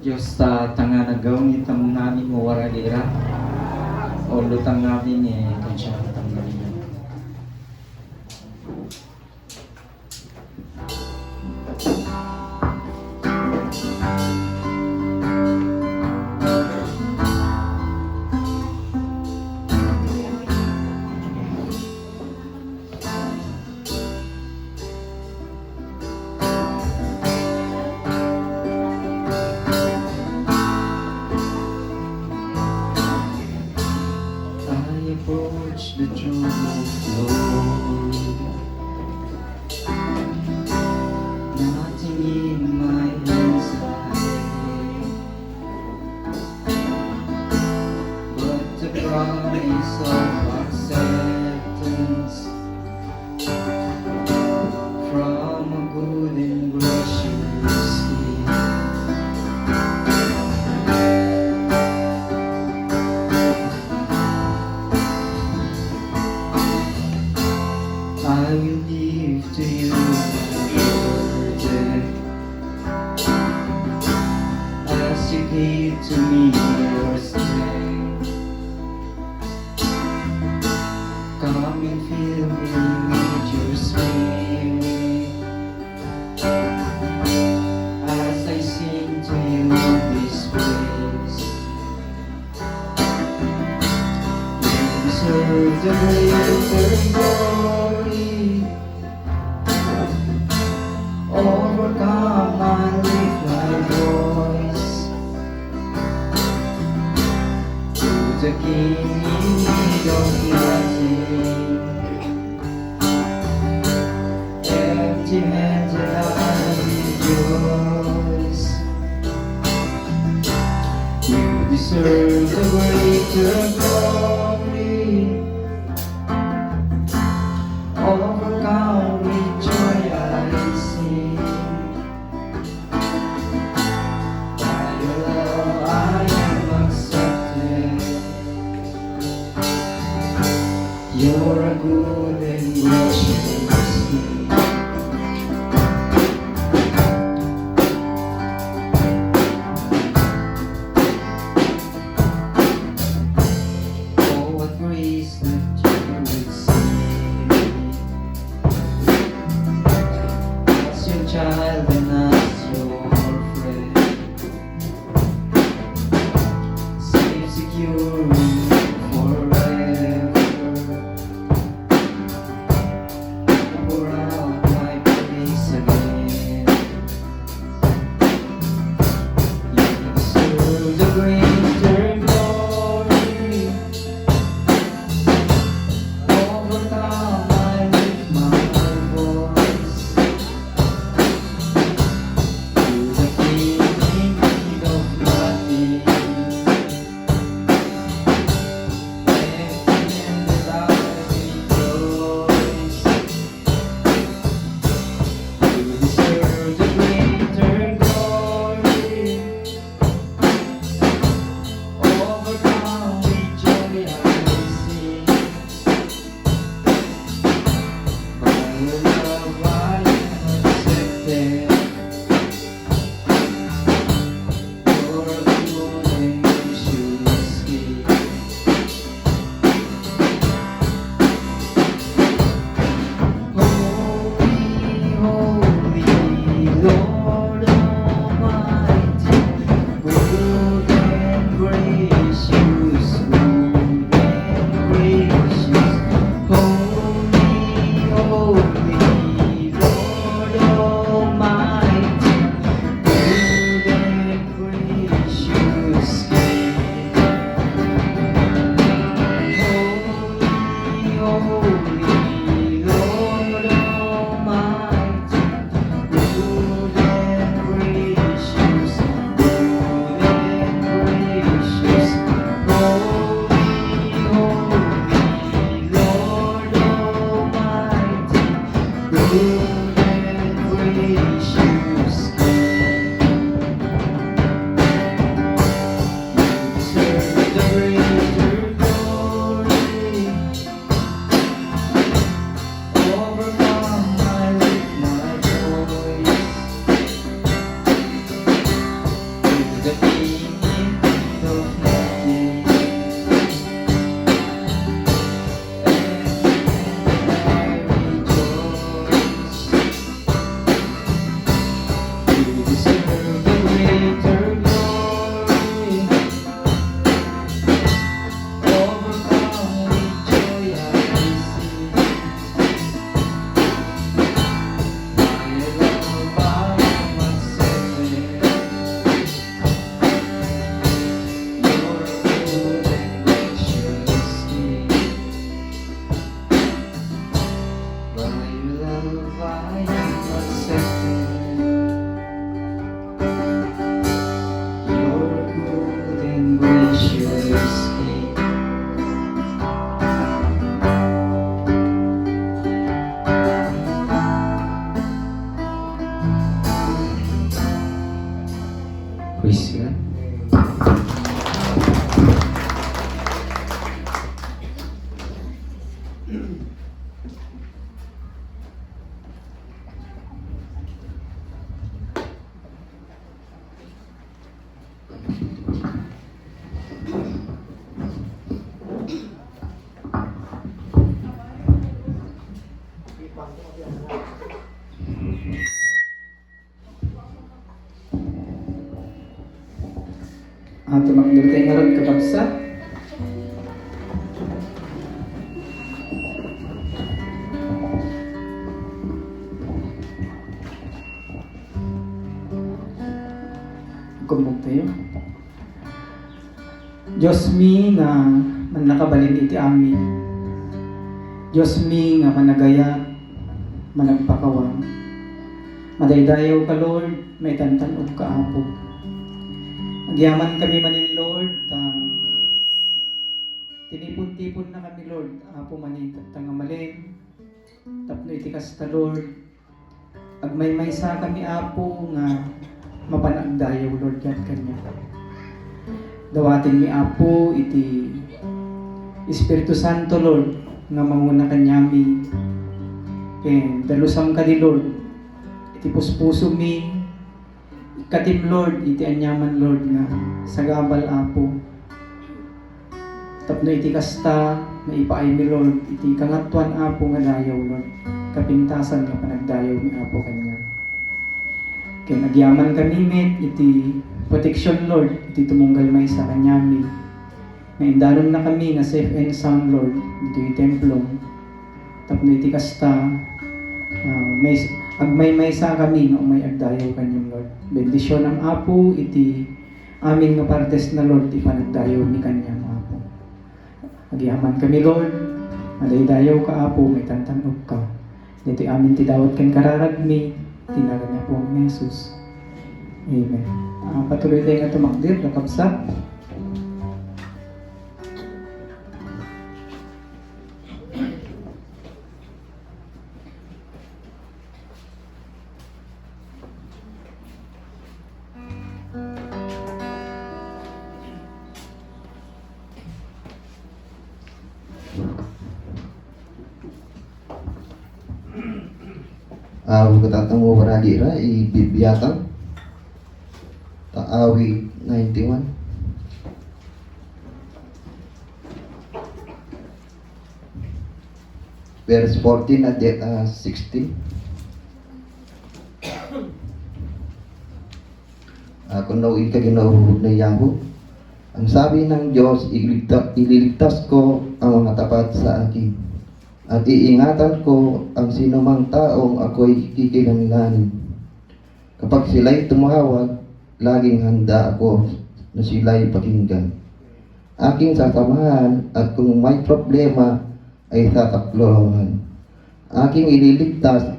Diyos ta tanga nagawang itam namin mo waralira o lutang namin kansya itam namin mo. Approach the throne of glory. Nothing in my hands I have, but the promise of acceptance from a good and gracious King. I will give to you my burden, as you gave to me your strength. Come and fill me with your spirit, as I sing to you this praise. You deserve the greater glory. Overcome and lift my voice to the King in need of nothing. Empty handed I rejoice. You deserve the greater glory. Overcome with joy I sing. By your love I am accepted. You're a good and gracious King. Oh, what grace that you would save me as your child and as your friend. Safe, secure forever. Pour out my praise again. You deserve the greater glory. Overcome I lift my voice Praise God. Tumakdir tayo nga rin kakabsa. Kumbog tayo. Diyos mi nga man nakabalin iti amin. Diyos mi nga managaya, managpakawan. Madaydayaw ka Lord, may tantanog ka apo. Nagyaman kami manin Lord, tinipon-tipon na kami Lord, apo manitat tangamalin, tapno iti kasta Lord, agmay-may sa kami apo nga mapanagdayaw Lord God kanya. Dawatin mi apo iti Espiritu Santo Lord, nga manguna kanyami, and dalusam ka di Lord, iti puspuso mi, katim Lord, iti anyaman Lord nga sagabal apo. Tapno iti kasta, maipaay mi Lord, iti kangatuan apo nga dayaw Lord. Kapintasan nga panagdayaw ni apo kanya. Kaya nagyaman kami met, iti protection Lord, iti tumunggal may sa kanyami. Naindaron na kami nga safe and sound Lord, dito yung templo. Tapno iti kasta, agmay-may sa kami nga umay agdayaw kanyang Lord. Bendisyon ang apo iti amin nga partes na Lord ipanagdayaw ni kanyang apo. Agyaman kami Lord, madaydayaw ka apo, may tantanog ka. Dito amin ti dawat kan kararagmi, tinaga niya po ang Jesus. Amen. Patuloy tayo nga tumakdir, lakapsa. Katatang mo ra ibibiyatan Taawi 91 verse 14 at 16. Kung nauwi ka ginahuhod na Yahoo, ang sabi ng Diyos, ililigtas ko ang mga tapat sa akin. At iingatan ko ang sinumang taong ako'y kikilanlanin. Kapag sila'y tumawag, laging handa ako na sila'y pakinggan. Aking sasamahan at kung may problema ay tataklohan. Aking ililigtas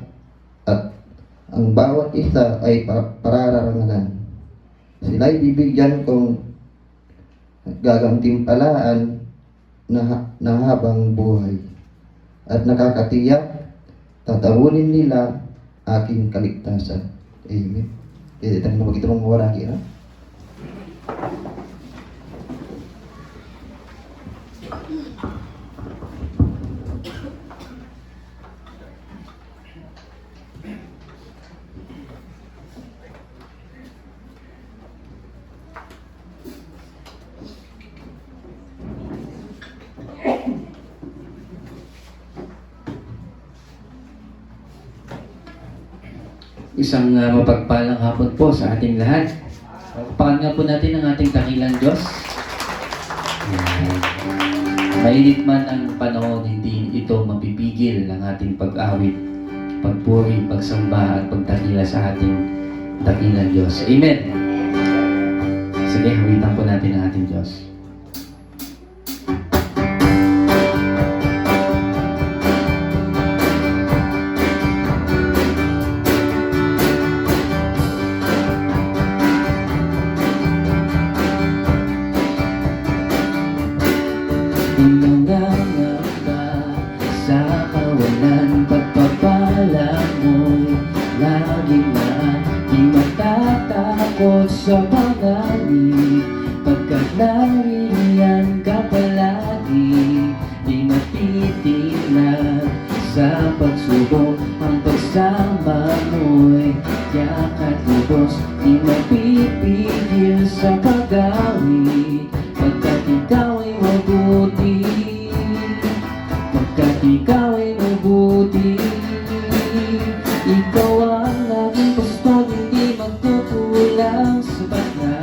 at ang bawat isa ay parararangalan. Sila'y bibigyan kong gagantimpalaan na habang buhay. At nakakatiyak, tatawunin nila aking kaligtasan. Amen. Kaya tayo na magkita mong mawaraki, ha? Isang mapagpalang hapon po sa ating lahat. Pakan nga po natin ang ating dakilang Diyos. Mainit man ang panahon, hindi ito mapipigil ang ating pag-awit, pagpuri, pagsamba at pagdakila sa ating dakilang Diyos. Amen. Sige, hawitan po natin ang ating Diyos. Nangangamba sa kawalan, pagpapala mo'y laging takot sa panganib, pagkat nariyan ka palagi. Di matitinag sa pagsubok, ang pagsama mo'y tiyak at lubos. Di mapipigil sa pag-awit, pagkat ikaw ay mabuti, pagkat ikaw ay mabuti. Ikaw ang aking pastol, hindi magkukulang, sapat na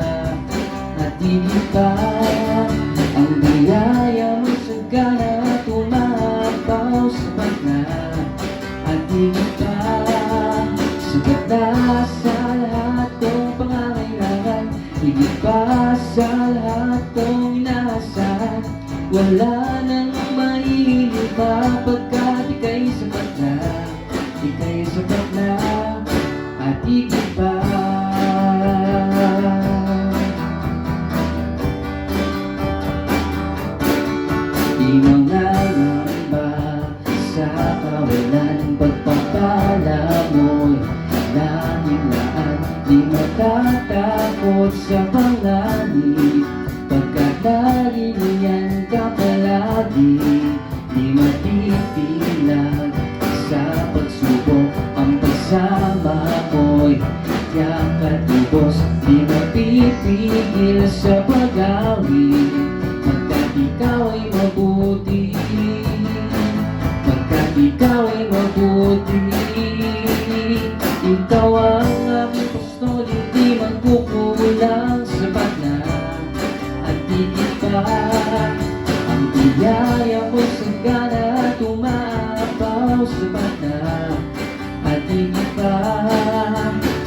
at higit pa. Ang biyaya mo sagana at umapaw, sapat na at higit pa. Sapat na sa lahat kong pangangailangan, higit pa sa lahat kong inaasahan. Wala nang mahihili pa, pagkat ika'y sapat na, ika'y sapat na at higit pa. Di mangangamba sa kawalan, pagpapala mo'y nahilaan. Di matatakot sa panganib, pagkat nariyan ka palagi. Di matitinag sa pagsubok, ang pagsama mo'y tiyak at lubos. Di mapipigil sa pag-awit, pagkat ikaw ay mabuti, pagkat ikaw ay mabuti. Ikaw ang aking pastol, hindi magkukulang, sapat na at higit pa. Ang biyaya mo sagana at umapaw, sapat na at higit pa.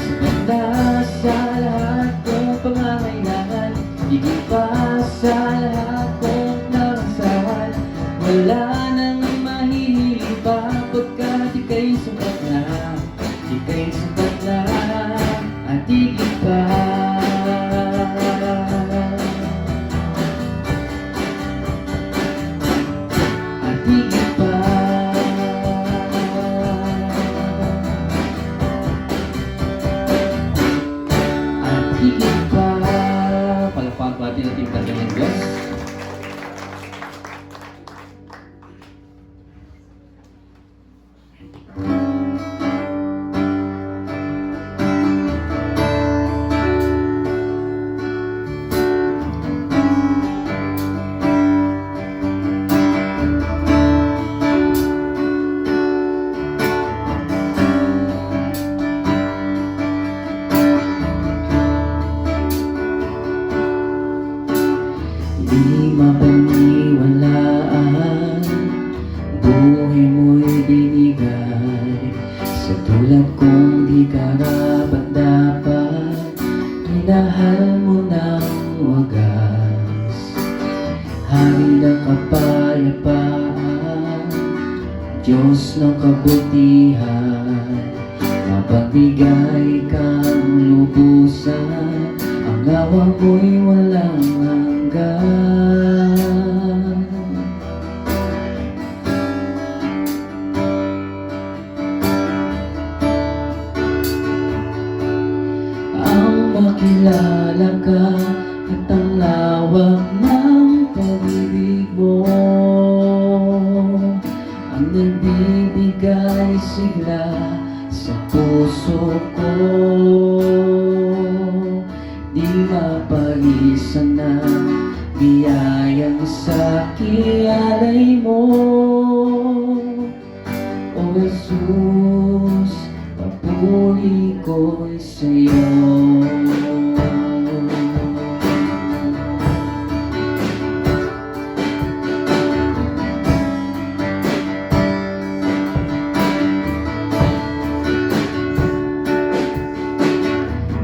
Sapat na sa lahat kong pangangailangan, higit pa sa lahat kong narasahan. Wala nang mahihili pa, pagkat ika'y sapat na, ika'y sapat na at higit pa. At higit pa. At higit pa. Palakpakan po natin ang team natin ng Diyos. Di mapaniwalaan, buhay mo'y binigay. Sa tulad kong di karapat-dapat, minahal mo ng wagas. Hari ng kapayapaan, Diyos ng kabutihan, mapagbigay kang lubusan, ang awa mo'y walang hanggan. Ang makilala ka at ang lawak ng pag-ibig mo, ang nagbibigay sigla sa puso ko. Di mapalisan ng biyayang sakialay mo, O Jesus, papuri ko'y sa'yo.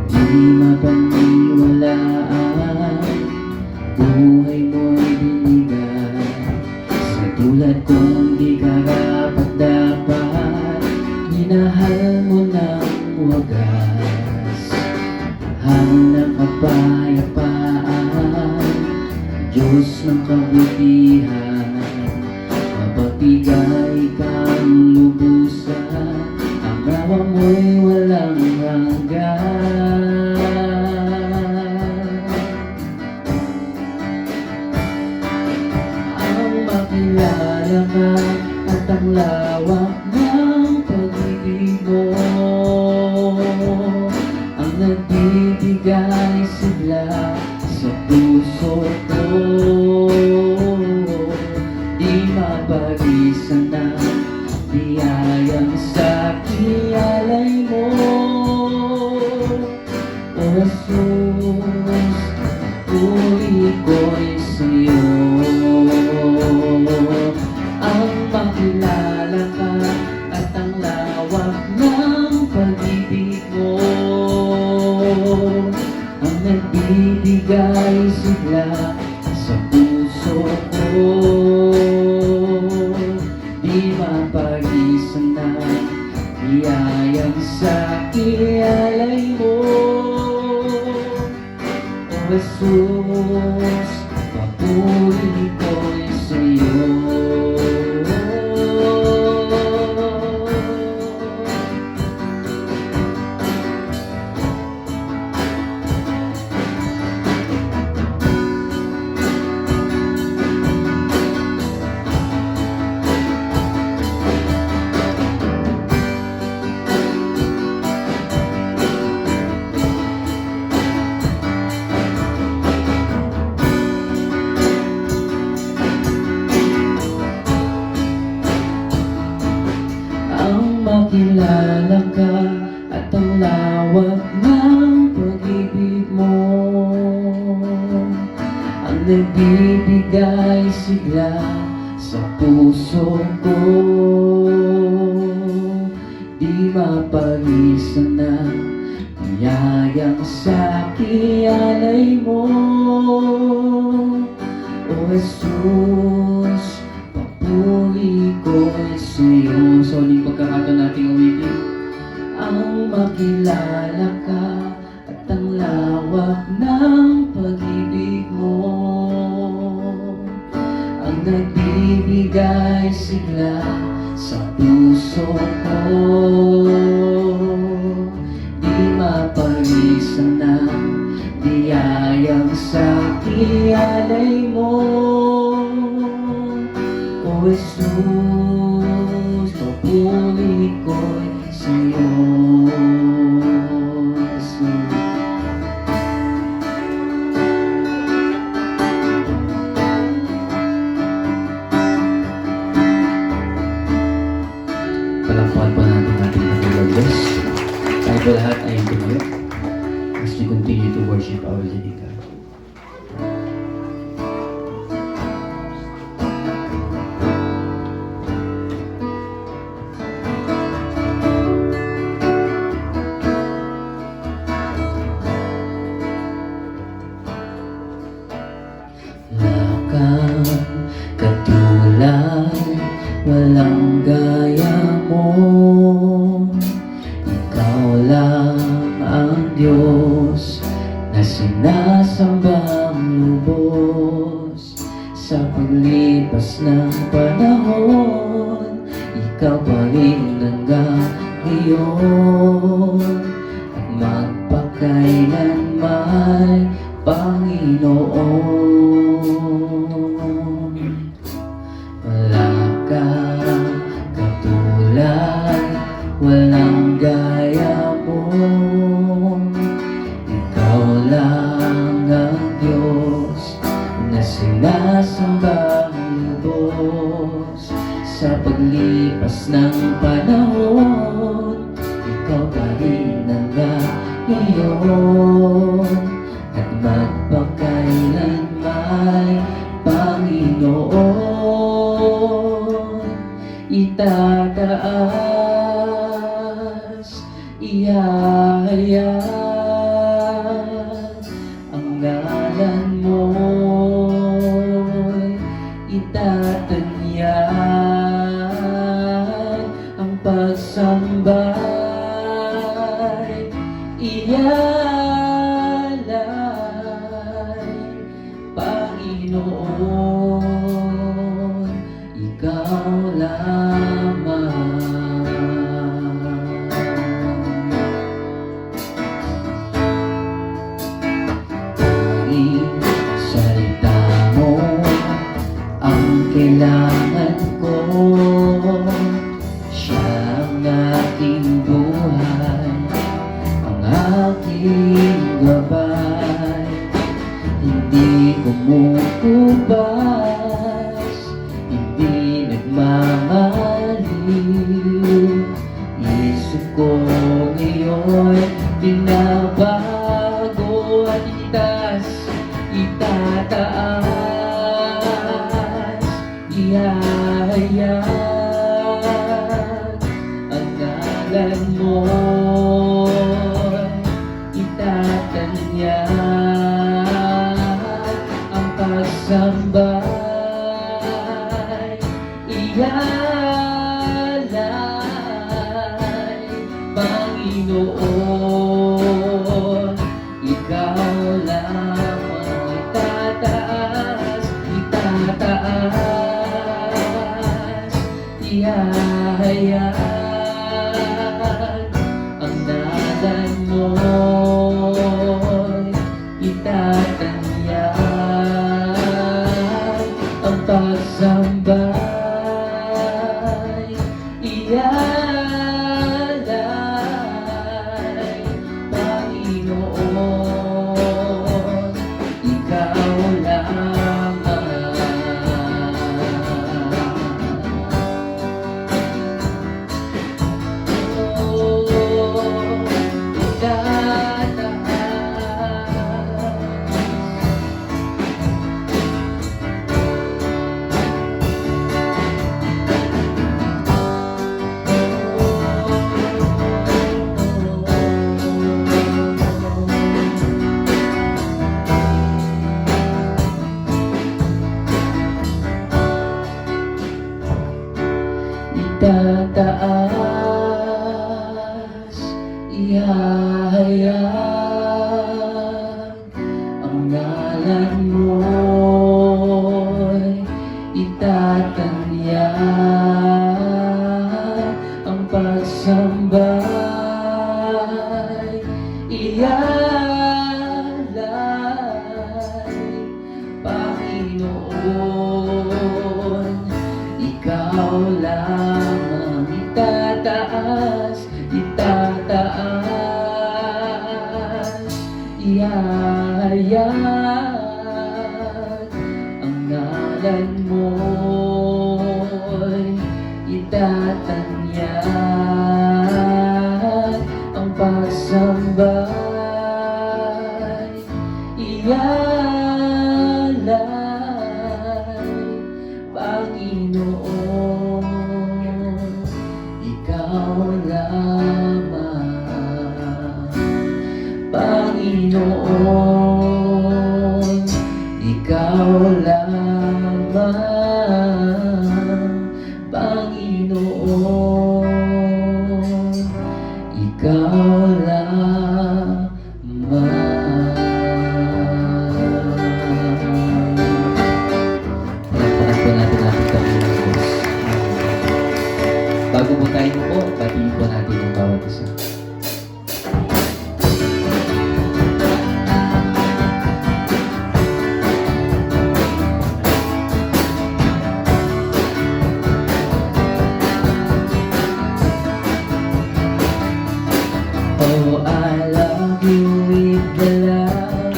Di mapaniwalaan, buhay mo'y binigay. Sa tulad kong di karapat-dapat, minahal mo ng wagas. Hangin ng kapayapaan, Diyos ng kabutihan, mapagbigay kang lubusan, ang awa mo'y walang hanggan. ang lawak ng pag-ibig mo, ang nagbibigay sigla sa puso ko. Di mapag-isa na biyayang sa alay mo, O Jesus, puri ko'y sa'yo. Ang makilala ka at ang lawak ng pag-ibig mo, ang nagbibigay sigla sa puso ko. Di mapag-isa na biyayang sa alay mo, O Jesus, papuri ko'y sa'yo. Ang makilala ka at ang lawak ng pag-ibig mo, ang nagbibigay sigla sa puso ko. Di mapag-isa na biyayang sa alay mo, O Jesus, papuri ko'y sa'yo. So, uling pagkakataon nating awitin. Ang makilala ka at ang lawak ng pag-ibig mo, ang nagbibigay sigla sa puso ko. Di mapag-isa na biyayang sa alay mo, O Jesus, papuri ko'y sa'yo. Palakpakan po natin ating Panginoon Diyos. Tayo po lahat ay tumayo as we continue to worship our living God. Lakang katulad, walang gaya mo. Ikaw lang ang Diyos na sinasambang lubos. Sa paglipas ng panahon, ikaw pa rin hanggang ngayon, at magpakailanman, Panginoon. Wala kang katulad, walang gaya mo. Ikaw lang ang Diyos na sinasambang lubos. Sa paglipas ng panahon, ikaw pa rin hanggang ngayon, at magpakailanman, Panginoon. Itataas, ihahayag ang ngalan mo'y itatanyag ang pagsambay, iyalay, Panginoon, ikaw lamang. Tanging salita mo ang kailangan ko, aking gabay, hindi kumukubas, hindi nagmamaliw. Isip ko ngayon binabago at itataas, ihahayag ang ngalan mo, itatanyag ang pagsambay, ialay, Panginoon, ikaw lamang itataas, ihahayag ang ngalan mo, itatanyag ang pagsambay, ialay, Panginoon, ikaw lamang. Itataas, ihahayag ang ngalan mo'y itatanyag ang pagsambay, ialay, Panginoon, ikaw lamang itataas, ihahayag ang ngalan mo'y itatanyag ang pagsambay, ialay, Panginoon, ikaw lamang, Panginoon, ikaw lamang, Panginoon, ikaw lamang. Palakpakan po natin ating Panginoon Diyos. Bago po tayo po, batiin po natin yung bawat isa. Oh, I love you with the love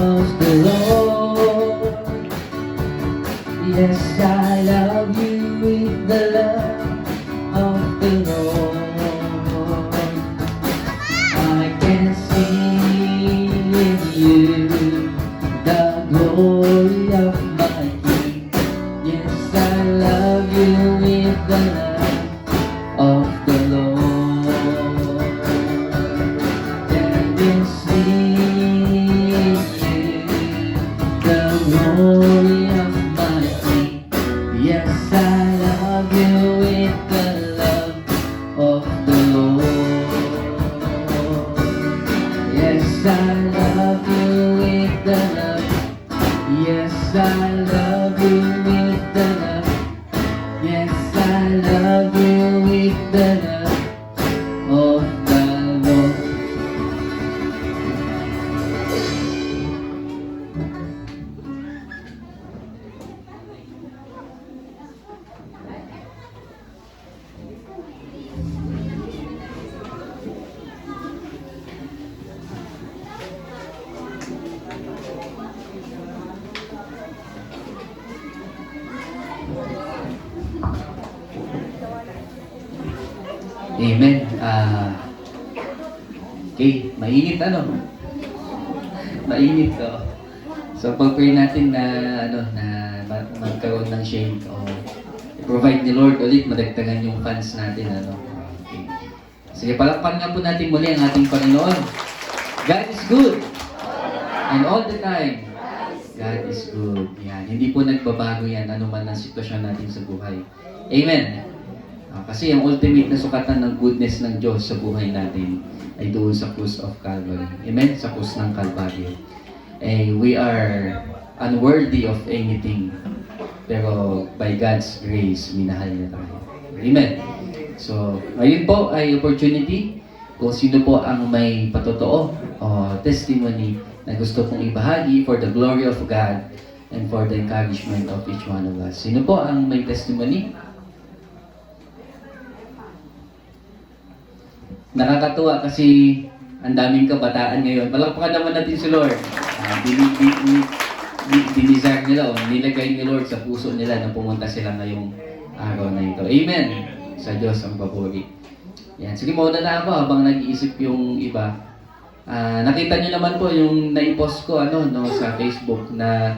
of the Lord. Yes, I love you with the love of the Lord. I can see in you the glory of my King. Yes, I love you with the love of the Lord. Glory of my King. Yes, I love you with the love of the Lord. Yes, I love you with the love. Yes, I love you with the love. Yes, I love you with the love of the Lord. Amen. Okay, mainit ano? Mainit to. So pag-pray natin na magkaroon ng shade o provide ni Lord ulit madagdagan yung funds natin ano. Okay. Sige, palakpan nga po natin muli ang ating Panginoon. God is good. And all the time, God is good. Yan. Hindi po nagbabago yan anuman ang sitwasyon natin sa buhay. Amen. Kasi ang ultimate na sukatan ng goodness ng Diyos sa buhay natin ay doon sa cross of Calvary. Amen? Sa cross ng Calvary. We are unworthy of anything. Pero by God's grace, minahal niya tayo. Amen? So, ngayon po ay opportunity kung sino po ang may patotoo o testimony na gusto pong ibahagi for the glory of God and for the encouragement of each one of us. Sino po ang may testimony? Nakakatuwa kasi ang daming kabataan ngayon. Palakpakan naman natin si Lord. Dinisire nila o nilagay ni Lord sa puso nila na pumunta sila ngayong araw na ito. Amen! Sa Diyos ang papuri. Yan. Sige, mauna na ako habang nag-iisip yung iba. Nakita niyo naman po yung naipost ko sa Facebook na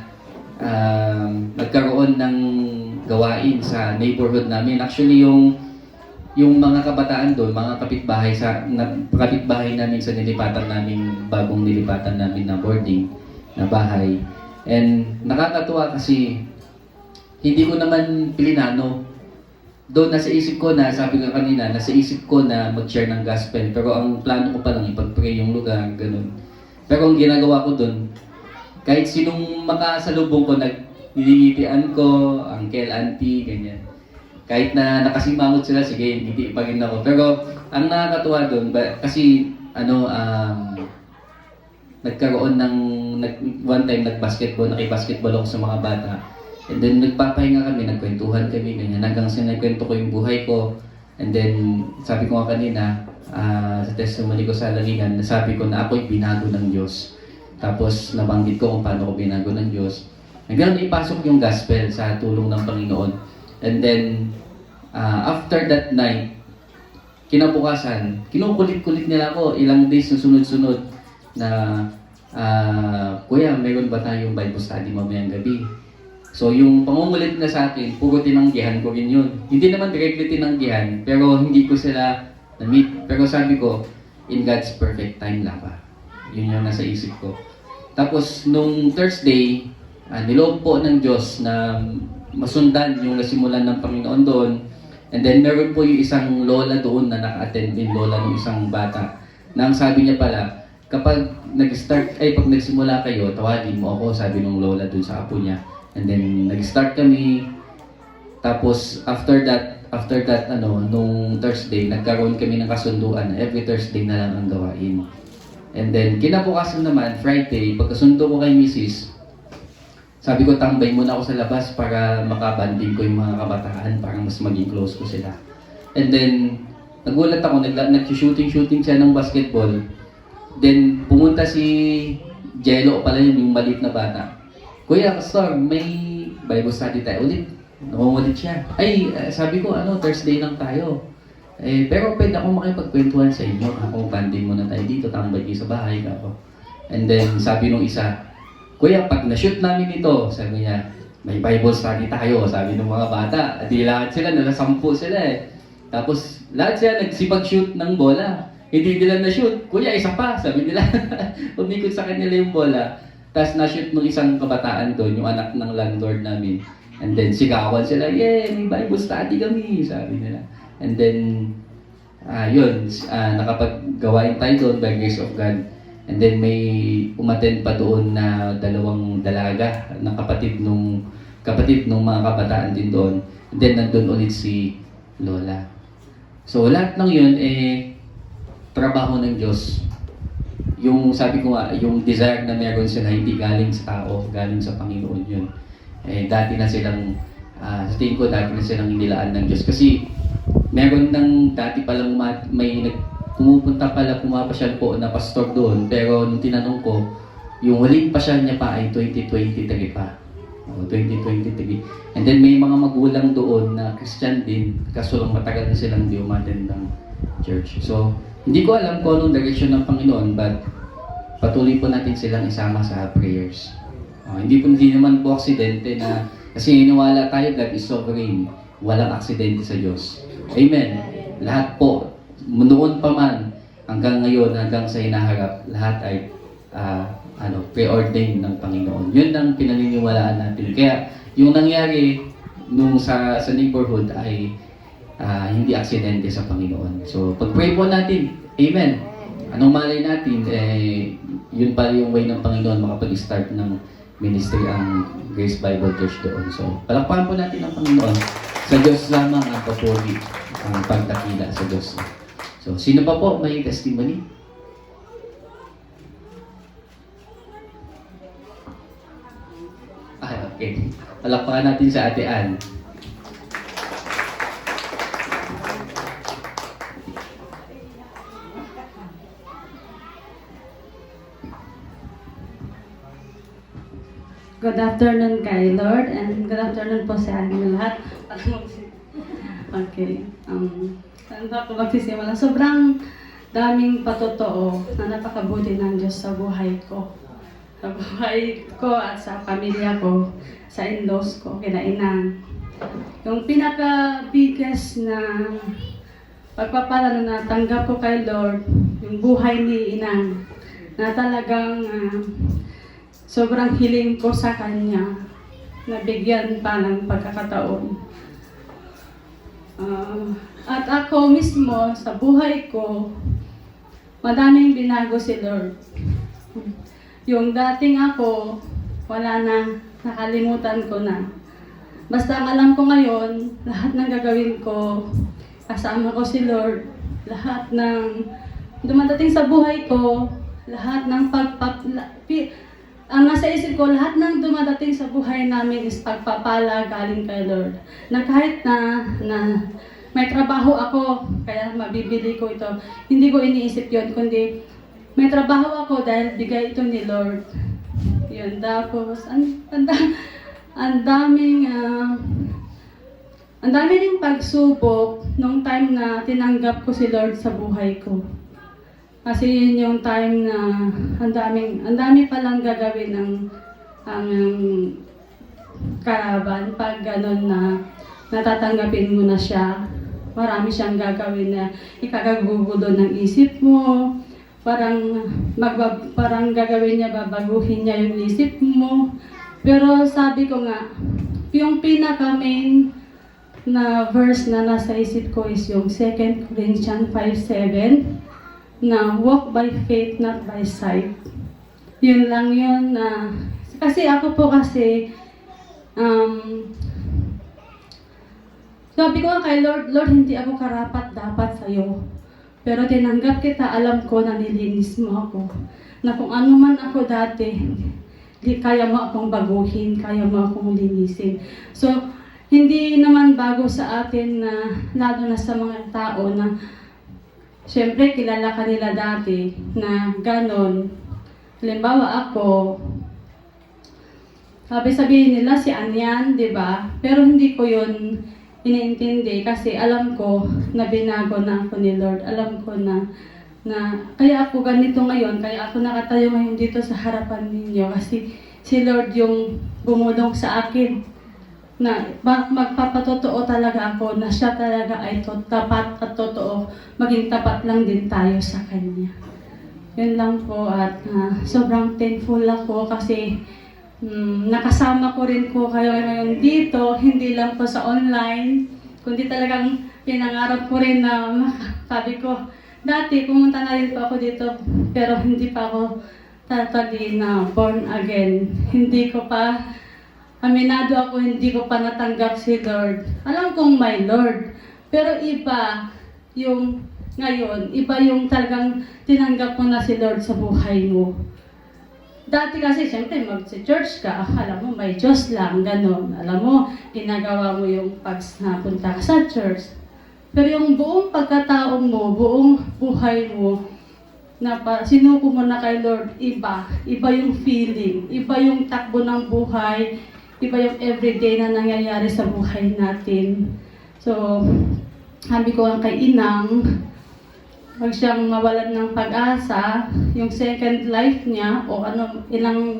nagkaroon ng gawain sa neighborhood namin. Actually, yung mga kabataan doon, mga kapitbahay namin sa nilipatan namin, bagong nilipatan namin na boarding na bahay. And nakakatuwa kasi hindi ko naman pilinano. Doon nasa isip ko na, sabi ko kanina, nasa isip ko na mag-share ng gospel. Pero ang plano ko pa lang ipag-pray yung lugar, ganun. Pero ang ginagawa ko doon, kahit sinong makasalubong ko, nililitian ko, uncle, auntie, ganyan. Kahit na nakasimangot sila, sige, hindi pa rin ako. Pero ang nakakatuwa doon, kasi nagkaroon ng, one time nakibasketball ako sa mga bata. And then nagpapahinga kami, nagkwentuhan kami, ganyan. Hanggang sa nagkwento ko yung buhay ko. And then sabi ko nga kanina, sa testimony ko sa Lalingan, nasabi ko na ako'y binago ng Diyos. Tapos nabanggit ko kung paano ko binago ng Diyos. Hanggang ipasok yung gospel sa tulong ng Panginoon. And then, after that night, kinabukasan, kinukulit-kulit nila ako ilang days na sunod-sunod na, Kuya, mayroon ba tayong Bible study mamayang gabi? So, yung pangungulit na sa akin, puro tinanggihan ko rin yun. Hindi naman directly tinanggihan, pero hindi ko sila na-meet. Pero sabi ko, in God's perfect time lang ba? Yun yung nasa isip ko. Tapos, nung Thursday, niloob po ng Diyos na masundan yung nasimulan ng Panginoon doon. And then meron po yung isang lola doon na naka-attend din, lola ng isang bata. Na ang sabi niya pala, pag nagsimula kayo, tawagin mo ako, sabi ng lola doon sa apo niya. And then nag-start kami. Tapos after that, nung Thursday, nagkaroon kami ng kasunduan na every Thursday na lang ang gawain. And then kinabukasan naman, Friday, pagkasundo ko kay Mrs., sabi ko, tambay muna ako sa labas para makabanding ko yung mga kabataan para mas maging close ko sila. And then, nagulat ako, nag-shooting siya ng basketball. Then, pumunta si Jello pala yun, yung maliit na bata. Kuya, Pastor, may Bible study tayo ulit. Nakungulit siya. Sabi ko, Thursday lang tayo. Pero pwede ako makipagkwentuhan sa inyo. Ako, banding muna tayo dito, tambay kayo sa bahay. Ako. And then, sabi nung isa, Kuya, pag na-shoot namin ito, sabi niya, may Bible study tayo, sabi ng mga bata. At di lahat sila, nalasampu sila eh. Tapos, lahat sila nagsipag-shoot ng bola. Hindi nila na-shoot. Kuya, isa pa, sabi nila. Umikot sa kanila yung bola. Tapos na-shoot ng isang kabataan doon, yung anak ng landlord namin. And then, sigawan sila, yeah, may Bible study kami, sabi nila. And then, nakapaggawain tayo doon by grace of God. And then may umattend pa doon na dalawang dalaga na kapatid nung mga kabataan din doon. And then nandun ulit si Lola. So lahat ng yun trabaho ng Diyos. Yung sabi ko nga, yung desire na meron sila hindi galing sa tao, galing sa Panginoon yun. Dati na silang sa tingin ko dati na silang inilaan ng Diyos kasi meron ng dati palang pumapasyal po na pastor doon, pero nung tinanong ko, yung huling pasyal niya pa ay 2023 pa. 2023. And then may mga magulang doon na Christian din, kaso lang matagal na silang di umattend ng Church. So, hindi ko alam kung anong direction ng Panginoon, but patuloy po natin silang isama sa prayers. Hindi naman po aksidente na, kasi iniwala tayo God is sovereign. Walang aksidente sa Diyos. Amen. Lahat po, noon pa man, hanggang ngayon, hanggang sa hinaharap, lahat ay preordained ng Panginoon. Yun ang pinaniniwalaan natin. Kaya yung nangyari nung sa neighborhood ay hindi aksidente sa Panginoon. So, pag-pray po natin, amen. Anong malay natin, yun pala yung way ng Panginoon makapag-start ng ministry ang Grace Bible Church doon. So, palakpakan po natin ang Panginoon. Sa Diyos lamang ang papuri, ang pagtakila sa Diyos. So, sino pa po may testimony? Okay. Palakpakan natin sa Ate Ann. Good afternoon kay Lord and good afternoon po sa ating lahat. Okay. Saan ba ako magsisimula? Sobrang daming patotoo na napakabuti ng Diyos sa buhay ko. Sa buhay ko at sa pamilya ko, sa in-laws ko, kinainan. Yung pinaka-biggest na pagpapala na natanggap ko kay Lord, yung buhay ni Inang, na talagang sobrang hiling ko sa Kanya, nabigyan pa ng pagkakataon. At ako mismo, sa buhay ko, madaming binago si Lord. Yung dating ako, wala na, nakalimutan ko na. Basta ang alam ko ngayon, lahat ng gagawin ko, kasama ko si Lord, lahat ng dumadating sa buhay ko, lahat ng ang nasa isip ko, lahat ng dumadating sa buhay namin is pagpapala galing kay Lord. Na kahit na may trabaho ako, kaya mabibili ko ito, hindi ko iniisip yun, kundi may trabaho ako dahil bigay ito ni Lord. Yun, tapos, ang daming ring pagsubok nung time na tinanggap ko si Lord sa buhay ko. Kasi yun yung time na ang dami palang gagawin ang karaban pag ganun na natatanggapin mo na siya. Marami siyang gagawin na ikakagugulo ng isip mo. Parang gagawin niya, babaguhin niya yung isip mo. Pero sabi ko nga, yung pinaka-main na verse na nasa isip ko is yung 2 Corinthians 5:7 na walk by faith, not by sight. Yun lang yun na, kasi ako po kasi, sabi ko kay Lord, hindi ako karapat dapat sa'yo. Pero tinanggap kita, alam ko na nilinis mo ako. Na kung ano man ako dati, kaya mo akong baguhin, kaya mo akong linisin. So, hindi naman bago sa atin na, lalo na sa mga tao na, siyempre, kilala ka nila dati na ganon. Halimbawa ako, sabihin nila si Anyan, di ba? Pero hindi ko yun iniintindi kasi alam ko na binago na ako ni Lord. Alam ko na kaya ako ganito ngayon, kaya ako nakatayo ngayon dito sa harapan ninyo kasi si Lord yung bumulong sa akin na magpapatotoo talaga ako na siya talaga ay tapat at totoo, maging tapat lang din tayo sa Kanya. Yun lang po at sobrang thankful ako kasi nakasama ko rin po kayo ngayon dito, hindi lang po sa online, kundi talagang pinangarap ko rin na sabi ko, dati pumunta na rin po ako dito pero hindi pa ako totally na born again. Hindi ko pa aminado ako, hindi ko pa natanggap si Lord. Alam kong my Lord. Pero iba yung ngayon, iba yung talagang tinanggap mo na si Lord sa buhay mo. Dati kasi, siyempre, mag-church ka, alam mo, may Diyos lang, gano'n. Alam mo, ginagawa mo yung pagpunta ka sa church. Pero yung buong pagkatao mo, buong buhay mo, na sinuko mo na kay Lord, iba. Iba yung feeling, iba yung takbo ng buhay, iba yung everyday na nangyayari sa buhay natin. So, sabi ko kay Inang, Huwag siyang mawalan ng pag-asa, yung second life niya o ano, ilang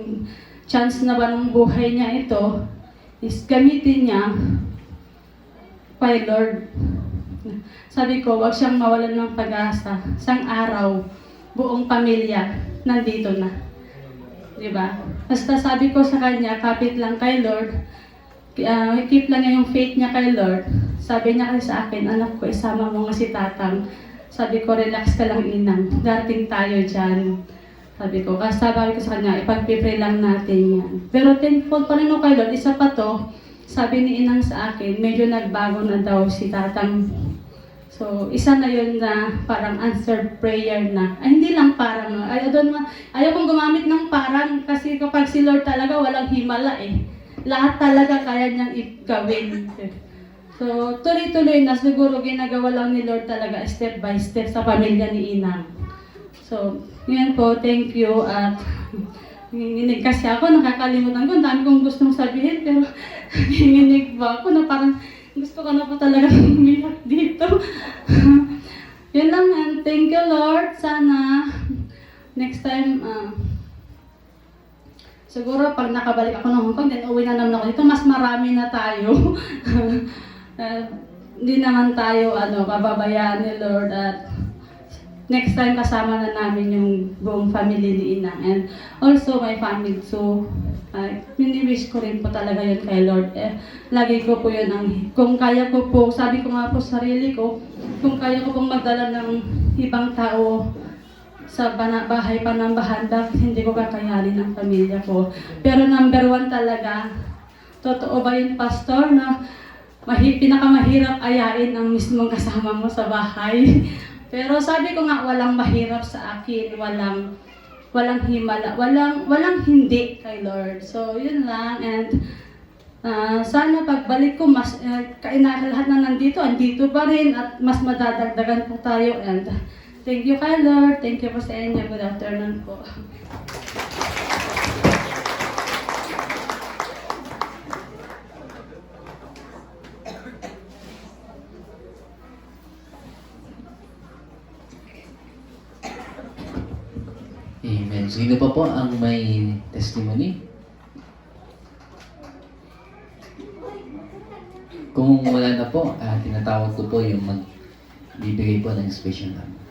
chance na ba ng buhay niya ito, is gamitin niya kay Lord. Sabi ko, huwag siyang mawalan ng pag-asa. Isang araw, buong pamilya, nandito na. Diba? Basta sabi ko sa kanya, kapit lang kay Lord, keep lang niya yung faith niya kay Lord. Sabi niya kasi sa akin, anak ko, isama mo nga si Tatang. Sabi ko, relax ka lang, Inang. Darating tayo dyan. Sabi ko, kasi sabi ko sa kanya, ipag-pray lang natin yan. Pero thankful pa rin ako kay Lord. Isa pa to, sabi ni Inang sa akin, medyo nagbago na daw si Tatang. So, isa na yun na parang answered prayer na. Ay, hindi lang parang, ayaw kong gumamit ng parang kasi kapag si Lord talaga walang himala eh. Lahat talaga kaya niyang gawin. So, tuloy-tuloy na siguro ginagawa lang ni Lord talaga step by step sa pamilya ni Inang. So, yun po, thank you at nanginginig kasi ako, nakakalimutan ko, ang dami kong gustong sabihin pero nanginginig ba ako na parang gusto ko na po talaga umiyak dito. Yun lang, and thank you Lord. Sana next time, siguro pag nakabalik ako ng Hong Kong, then uwi na naman ako dito, mas marami na tayo. Hindi naman tayo pababayaan ni Lord at next time kasama na namin yung buong family ni Inang and also my family. So, mini-wish ko rin po talaga yun kay Lord. Lagi ko po yun kung kaya ko po, sabi ko nga po sa sarili ko, kung kaya ko pong magdala ng ibang tao sa bahay panambahan, bakit hindi ko kakayanin ang pamilya ko. Pero number one talaga, totoo ba yun, Pastor, na pinakamahirap ayain ang mismong kasama mo sa bahay? Pero sabi ko nga, walang mahirap sa akin, walang himala, walang hindi kay Lord. So, yun lang. And sana pagbalik ko, mas lahat na andito pa rin at mas madadagdagan po tayo. And thank you kay Lord. Thank you po sa inyo. Good afternoon po. Amen. Sino pa po ang may testimony? Kung wala na po, tinatawag ko po yung magbibigay po ng special number.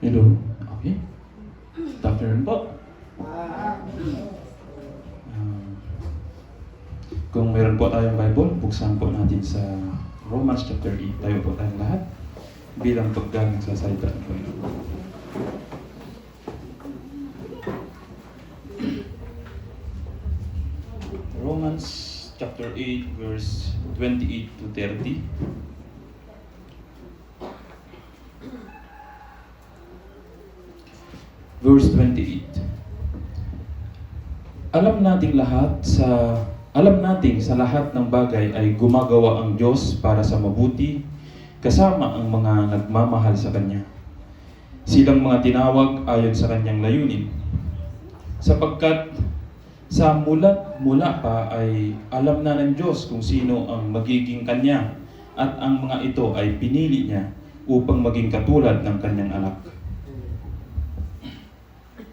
Hello. Okay. Good afternoon po. Kung meron po tayong Bible, buksan po natin sa Romans chapter 8. Tayo po tayong lahat bilang paggaling sa salita ng Panginoon. Romans chapter 8 verse 28 to 30. Verse 28. Alam nating sa lahat ng bagay ay gumagawa ang Diyos para sa mabuti, kasama ang mga nagmamahal sa Kanya. Silang mga tinawag ayon sa Kanyang layunin. Sapagkat sa mula pa ay alam na ng Diyos kung sino ang magiging Kanya, at ang mga ito ay pinili niya upang maging katulad ng Kanyang anak.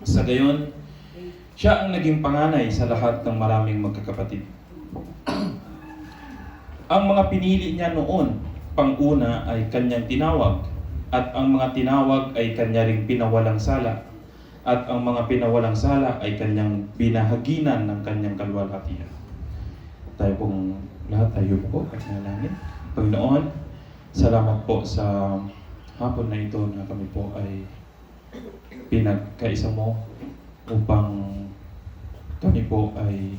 Sa gayon, siya ang naging panganay sa lahat ng maraming magkakapatid. Ang mga pinili niya noon, pang-una ay Kanyang tinawag, at ang mga tinawag ay Kanya ring pinawalang sala, at ang mga pinawalang sala ay Kanyang binahaginan ng Kanyang kalwalhatian. Tayo pong lahat, tayo po at nalangin. Panginoon, salamat po sa hapon na ito na kami po ay pinagkaisa mo upang kami po ay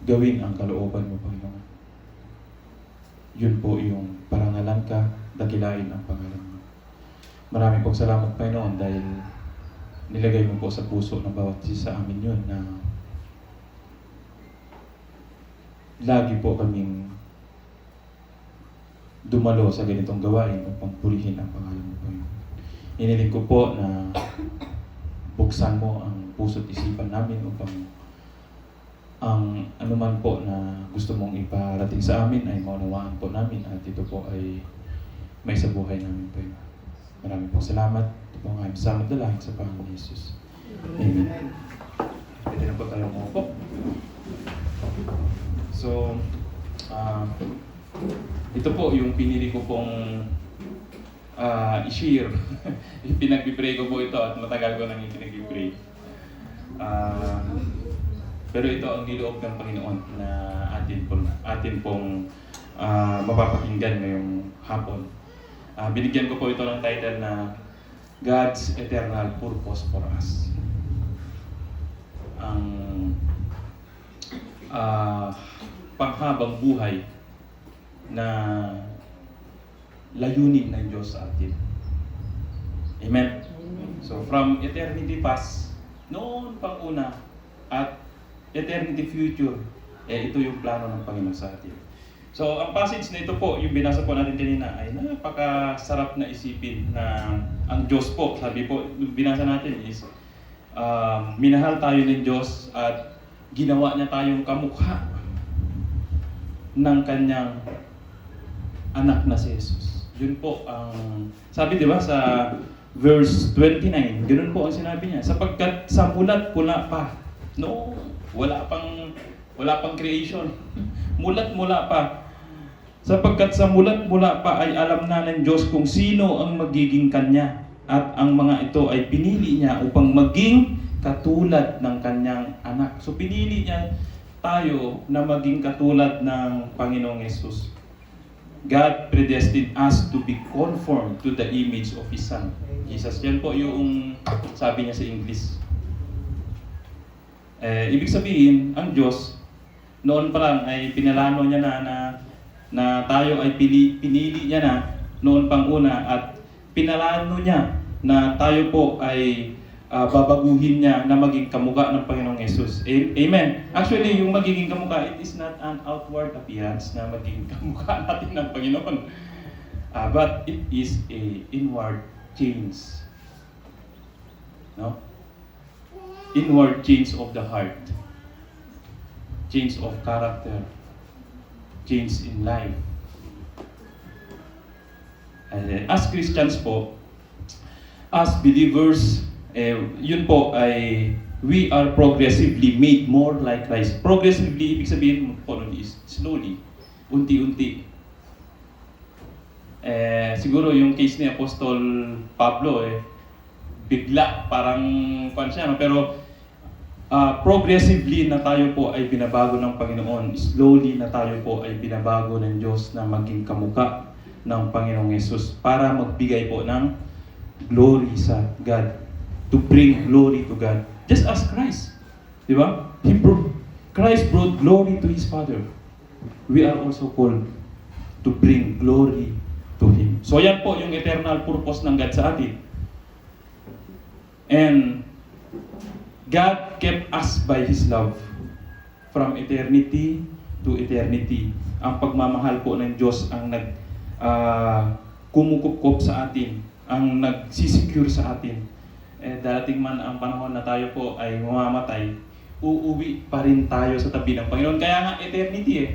gawin ang kalooban mo, Panginoon. Yun po yung parangalan ka, dakilain ang pangalan mo. Maraming pong salamat, Panginoon, dahil nilagay mo po sa puso ng bawat isa sa amin yun na lagi po kaming dumalo sa ganitong gawain upang purihin ang pangalan mo, Panginoon. Hiniling ko po na buksan mo ang puso't isipan namin upang ang anuman po na gusto mong iparating sa amin ay maunawaan po namin, at ito po ay may sa buhay namin po. Maraming po salamat. Ito po ang aming samad dalangin sa Panginoon Jesus. Amen. Pwede na po tayo umupo. So, ito po yung pinili ko pong i-share. Pinag-pray ko po ito at matagal ko nang pinag-pray. Pero ito ang niloob ng Panginoon na atin pong mapapakinggan ngayong hapon. Binigyan ko po ito ng title na God's Eternal Purpose for Us. Ang panghabang buhay na layunin ng Diyos sa atin. Amen? So from eternity past, noon pang una, at eternity future, ito yung plano ng Panginoon sa atin. So ang passage na ito po, yung binasa po natin kanina, ay napakasarap na isipin na ang Diyos po, sabi po, binasa natin is, minahal tayo ng Diyos at ginawa niya tayong kamukha ng Kanyang anak na si Jesus. Yun po ang sabi, di ba, sa verse 29, ganoon po ang sinabi niya, sapagkat sa mulat-mula pa, no, wala pang creation. Mulat-mula pa. Sapagkat sa mulat-mula pa ay alam na ng Diyos kung sino ang magiging Kanya, at ang mga ito ay pinili niya upang maging katulad ng Kanyang anak. So pinili niya tayo na maging katulad ng Panginoong Jesus. God predestined us to be conformed to the image of His Son, Jesus. Yan po yung sabi niya sa English. Ibig sabihin, ang Diyos, noon pa lang ay pinalano niya na tayo ay pinili niya na noon pang una, at pinalano niya na tayo po ay babaguhin niya na maging kamukha ng Panginoong Jesus. Amen. Actually, yung magiging kamukha, it is not an outward appearance na maging kamukha natin ng Panginoon. But it is a inward change. No? Inward change of the heart. Change of character. Change in life. As Christians po, as believers, yun po ay we are progressively made more like Christ. Progressively, ibig sabihin po nun is slowly, unti-unti. Siguro yung case ni Apostol Pablo, bigla, parang pan siya, no? Pero progressively na tayo po ay binabago ng Panginoon. Slowly na tayo po ay binabago ng Diyos na maging kamukha ng Panginoong Jesus para magbigay po ng glory sa God. To bring glory to God. Just as Christ. Di ba? Christ brought glory to His Father. We are also called to bring glory to Him. So yan po yung eternal purpose ng God sa atin. And God kept us by His love from eternity to eternity. Ang pagmamahal po ng Diyos ang kumukupkop sa atin, ang nagsisecure sa atin. Darating man ang panahon na tayo po ay mamamatay, uuwi pa rin tayo sa tabi ng Panginoon. Kaya nga eternity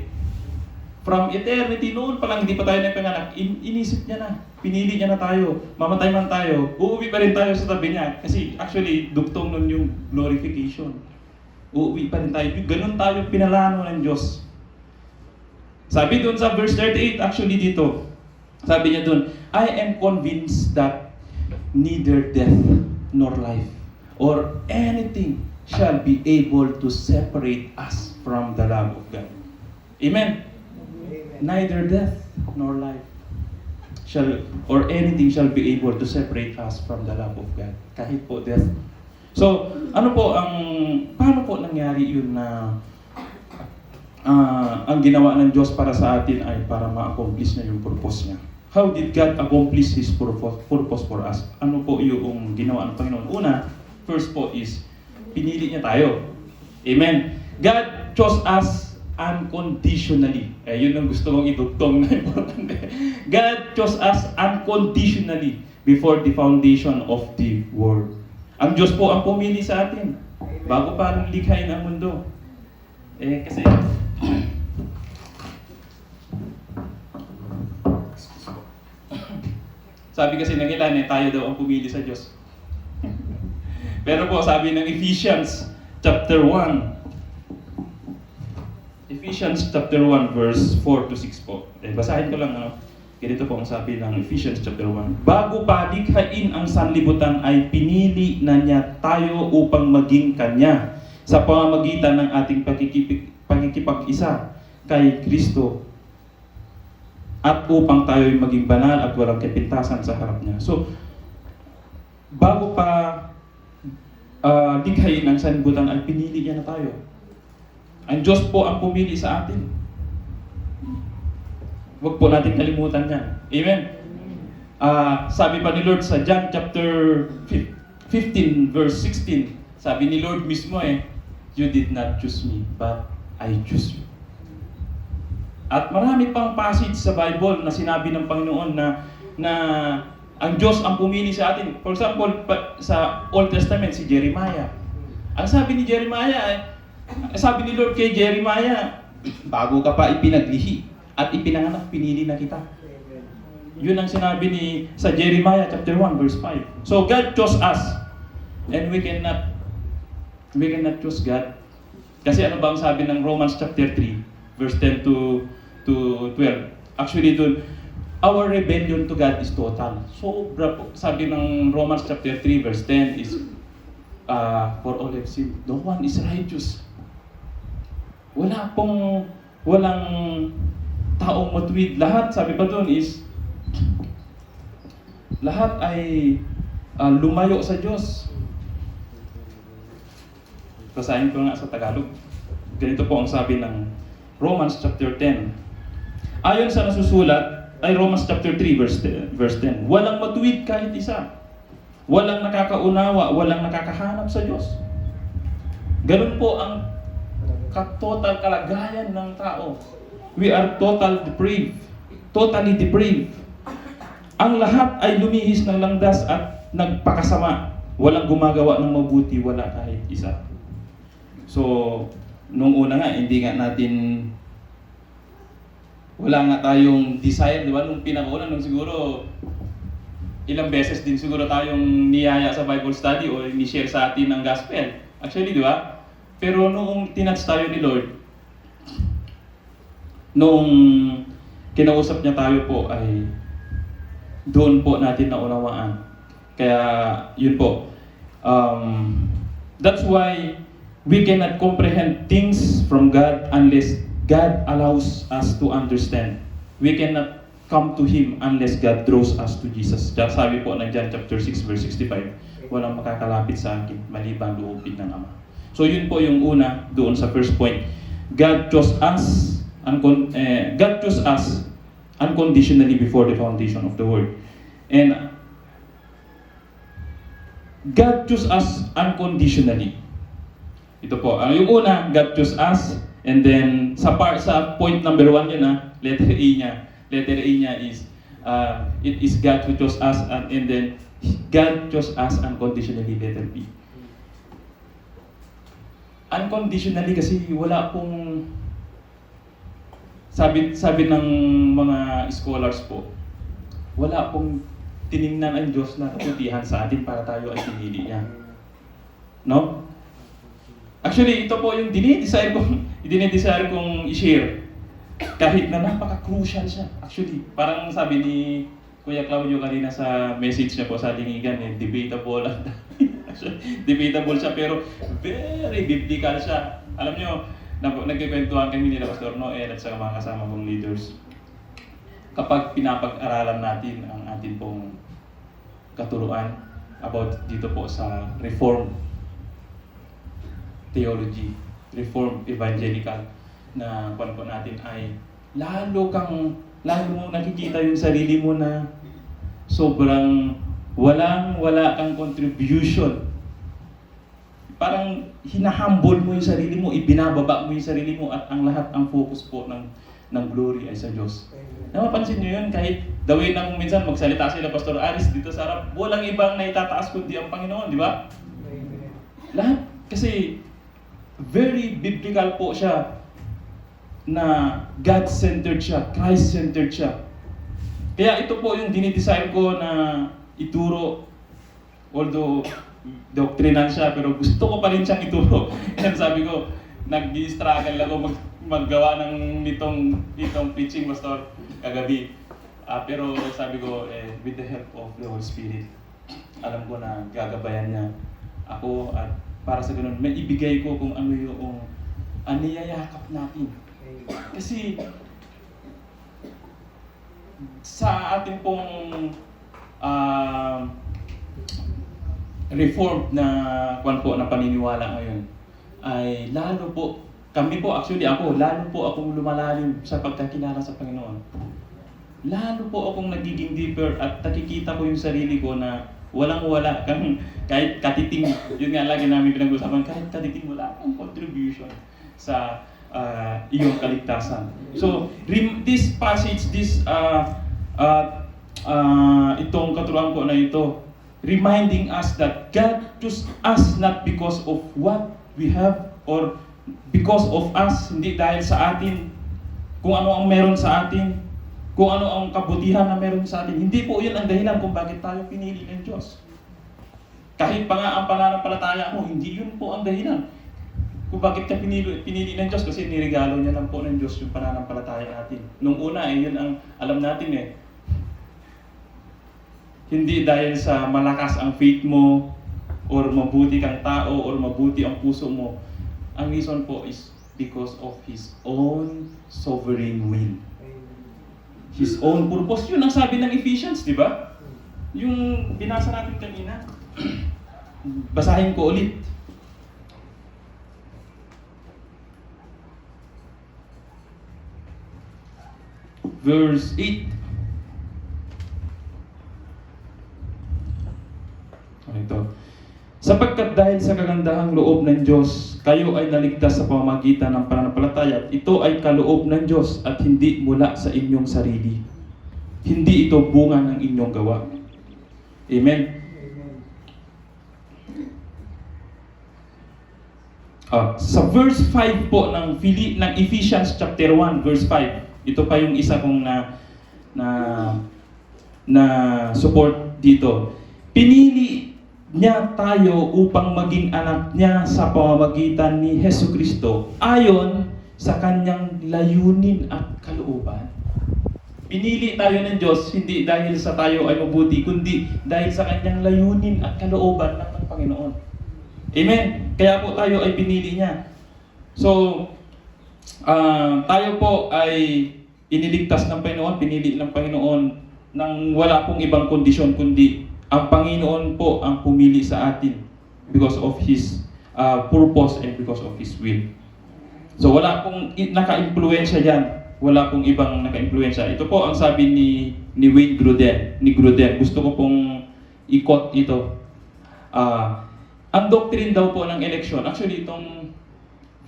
From eternity, noon pa lang hindi pa tayo napanganak, inisip niya na, pinili niya na tayo, mamatay man tayo, uuwi pa rin tayo sa tabi niya. Kasi actually, duktong nun yung glorification. Uuwi pa rin tayo. Ganun tayo pinalano ng Diyos. Sabi doon sa verse 38, actually dito, sabi niya doon, I am convinced that neither death nor life or anything shall be able to separate us from the love of God. Amen. Neither death nor life shall or anything shall be able to separate us from the love of God. Kahit po death. So, paano po nangyari yun na ang ginawa ng Diyos para sa atin ay para ma-accomplish na yung purpose niya? How did God accomplish His purpose for us? Ano po yung ginawa ng Panginoon? Una, first po is, pinili niya tayo. Amen. God chose us unconditionally. Yun ang gusto kong idugtong na importante. God chose us unconditionally before the foundation of the world. Ang Diyos po ang pumili sa atin bago pa likhain ang mundo. Kasi sabi kasi ng ilan, tayo daw ang pumili sa Diyos. Pero po, sabi ng Ephesians chapter 1, Ephesians chapter 1 verse 4 to 6 po. Basahin ko lang, ganito po ang sabi ng Ephesians chapter 1. Bago pa likhain ang sanlibutan ay pinili na niya tayo upang maging Kanya sa pamamagitan ng ating pagkikipag-isa kay Kristo at upang tayo maging banal at walang kapintasan sa harap niya. So, bago pa likhain ang sanlibutan ay pinili niya na tayo. Ang Diyos po ang pumili sa atin. Huwag po natin kalimutan yan. Amen? Sabi pa ni Lord sa John chapter 15 verse 16, sabi ni Lord mismo you did not choose me, but I choose you. At marami pang passage sa Bible na sinabi ng Panginoon na ang Diyos ang pumili sa atin. For example, sa Old Testament, si Jeremiah. Ang sabi ni Jeremiah, sabi ni Lord kay Jeremiah, bago ka pa ipinaglihi at ipinanganak, pinili na kita. Yun ang sinabi sa Jeremiah chapter 1 verse 5. So God chose us, and we cannot choose God. Kasi ano ba ang sabi ng Romans chapter 3 verse 10 to 12? Actually doon, our rebellion to God is total. So sabi ng Romans chapter 3 verse 10 is for all have sinned, no one is righteous. Walang taong matuwid. Lahat, sabi pa doon is, lahat ay lumayo sa Diyos. Basahin ko nga sa Tagalog. Ganito po ang sabi ng Romans chapter 10. Ayon sa nasusulat, ay Romans chapter 3 verse 10. Walang matuwid kahit isa. walang nakakaunawa, walang nakakahanap sa Diyos. Ganun po ang total kalagayan ng tao. We are totally depraved. Ang lahat ay lumihis ng landas at nagpakasama. Walang gumagawa ng mabuti, wala kahit isa. So, nung una nga, hindi nga natin, wala nga tayong desire, di ba? Nung pinakauna, nung siguro, ilang beses din siguro tayong niyaya sa Bible study o ni-share sa atin ang gospel. Actually, di ba? Pero noong tinouch tayo ni Lord, noong kinausap niya tayo po ay doon po natin naunawaan. Kaya yun po. That's why we cannot comprehend things from God unless God allows us to understand. We cannot come to Him unless God draws us to Jesus. Kaya sabi po ng John chapter 6 verse 65, walang makakalapit sa akin maliban loobin ng Ama. So yun po yung una doon sa first point. God chose us unconditionally before the foundation of the world. And God chose us unconditionally. Ito po. Yung una, God chose us. And then, sa point number 1 yun, letter A niya. Letter A niya is, it is God who chose us. And then, God chose us unconditionally, letter B. Unconditionally kasi wala pong, sabi ng mga scholars po, wala pong tiningnan ang Diyos na kabutihan sa atin para tayo ay pinili niya. No? Actually, ito po yung dinidesire kong i-share. Kahit na napaka-crucial siya. Actually, parang sabi ni Kuya Claudio kanina sa message niya po sa Lingigan, debatable. Debatable siya, pero very biblical siya. Alam nyo, nagkikwentuhan kami nila Pastor Noel at sa mga kasama kong leaders. Kapag pinapag-aralan natin ang atin pong katuruan about dito po sa Reform Theology, Reform Evangelical, na po natin ay lalo mo nakikita yung sarili mo na sobrang wala kang contribution. Parang hinahambol mo yung sarili mo, ibinababa mo yung sarili mo at ang lahat, ang focus po ng glory ay sa Diyos. Napapansin nyo yun, kahit the way na minsan magsalita sila Pastor Aris dito sa harap, walang ibang naitataas kundi ang Panginoon, di ba? Lahat, kasi very biblical po siya na God-centered siya, Christ-centered siya. Kaya ito po yung dinidesire ko na ituro, although doctrinal siya, pero gusto ko pa rin siyang ituro. And sabi ko, nag-struggle ako maggawa ng nitong preaching, Pastor, kagabi. Pero sabi ko, with the help of the Holy Spirit, alam ko na gagabayan niya ako at para sa ganun, may ibigay ko kung ano yung aniyayakap natin. Kasi sa ating pong reformed na na paniniwala ngayon ay lalo po kami po, actually ako, lalo po akong lumalalim sa pagkakilala sa Panginoon. Lalo po akong nagiging deeper at nakikita ko yung sarili ko na walang-wala kang kahit katiting. Yun nga lagi namin pinag-usapan, kahit katiting wala akong contribution sa iyong kaligtasan. So, this passage, itong katuruan ko na ito, reminding us that God chose us not because of what we have or because of us, hindi dahil sa atin, kung ano ang meron sa atin, kung ano ang kabutihan na meron sa atin. Hindi po yun ang dahilan kung bakit tayo pinili ng Diyos. Kahit pa nga ang pananampalataya mo, hindi yun po ang dahilan kung bakit ka pinili ng Diyos, kasi niregalo niya lang po ng Diyos yung pananampalataya natin. Nung una, yun ang alam natin Hindi dahil sa malakas ang faith mo, or mabuti kang tao, or mabuti ang puso mo. Ang reason po is because of His own sovereign will. His own purpose. Yun ang sabi ng Ephesians, di ba? Yung binasa natin kanina. Basahin ko ulit. Verse 8. Sapagkat dahil sa kagandahang loob ng Diyos, kayo ay naligtas sa pamamagitan ng pananampalataya. Ito ay kaloob ng Diyos at hindi mula sa inyong sarili. Hindi ito bunga ng inyong gawa. Amen. Sa verse 5 po ng Ephesians chapter 1 verse 5. Ito pa yung isa kong na support dito. Pinili niya tayo upang maging anak niya sa pamamagitan ni Hesus Kristo ayon sa kanyang layunin at kalooban. Pinili tayo ng Diyos hindi dahil sa tayo ay mabuti, kundi dahil sa kanyang layunin at kalooban ng Panginoon. Amen. Kaya po tayo ay pinili niya. So, tayo po ay iniligtas ng Panginoon, pinili ng Panginoon nang wala pong ibang kondisyon, kundi ang Panginoon po ang pumili sa atin because of His purpose and because of His will. So, wala pong naka-impluensya dyan. Wala pong ibang naka-impluensya. Ito po ang sabi ni Wayne Grudem. Gusto ko pong i-quote ito. Ang doctrine daw po ng election, actually itong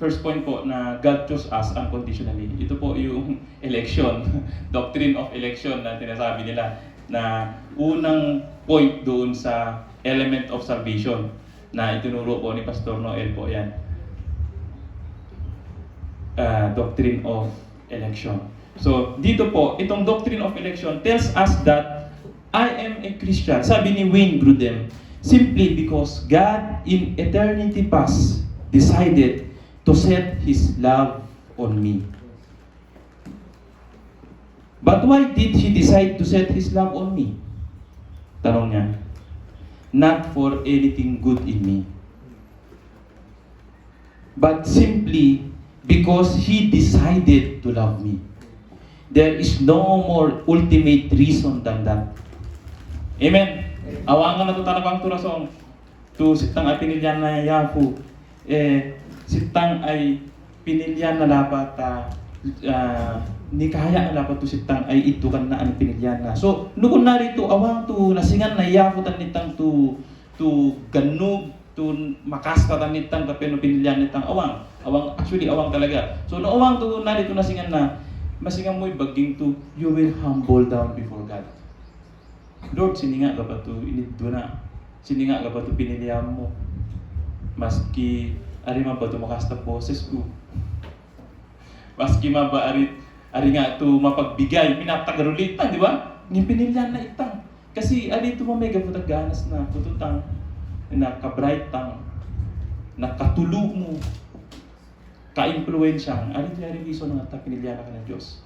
first point po na God chose us unconditionally. Ito po yung election, doctrine of election na tinasabi nila na unang point doon sa element of salvation na itinuro po ni Pastor Noel po yan. Doctrine of election. So dito po, itong doctrine of election tells us that I am a Christian. Sabi ni Wayne Grudem, simply because God in eternity past decided to set His love on me. But why did He decide to set His love on me? Tanong niya. Not for anything good in me, but simply because He decided to love me. There is no more ultimate reason than that. Amen. Awangan na ito tanapang turasong to sitang ay pinilyan na yafu. Sitang ay pinilyan na dapat ni kaya na dapat to sitang ay ito kan na ang pinilyan na. So, nukon na rito awang to nasingan na yafu tan nitang to ganug to makasta tan nitang tapeno pinilyan nitang awang. Actually awang talaga. So, no awang to na rito nasingan na masingan mo'y baging to you will humble down before God. Lord, sininga ka ba ito? Iniddo na. Sininga ka ba ito pinilihan mo? Maski, ari man ba ito makasta poses ko? Maski man ba ari nga ito mapagbigay, pinatagarulitan, di ba? Yung pinilihan na itang. Kasi ari ito mamega po ganas na pututang, nakabrightang, nakatulog mo, ka-influensyang, ari ito yung reason ng ata pinilihan ka ng Diyos.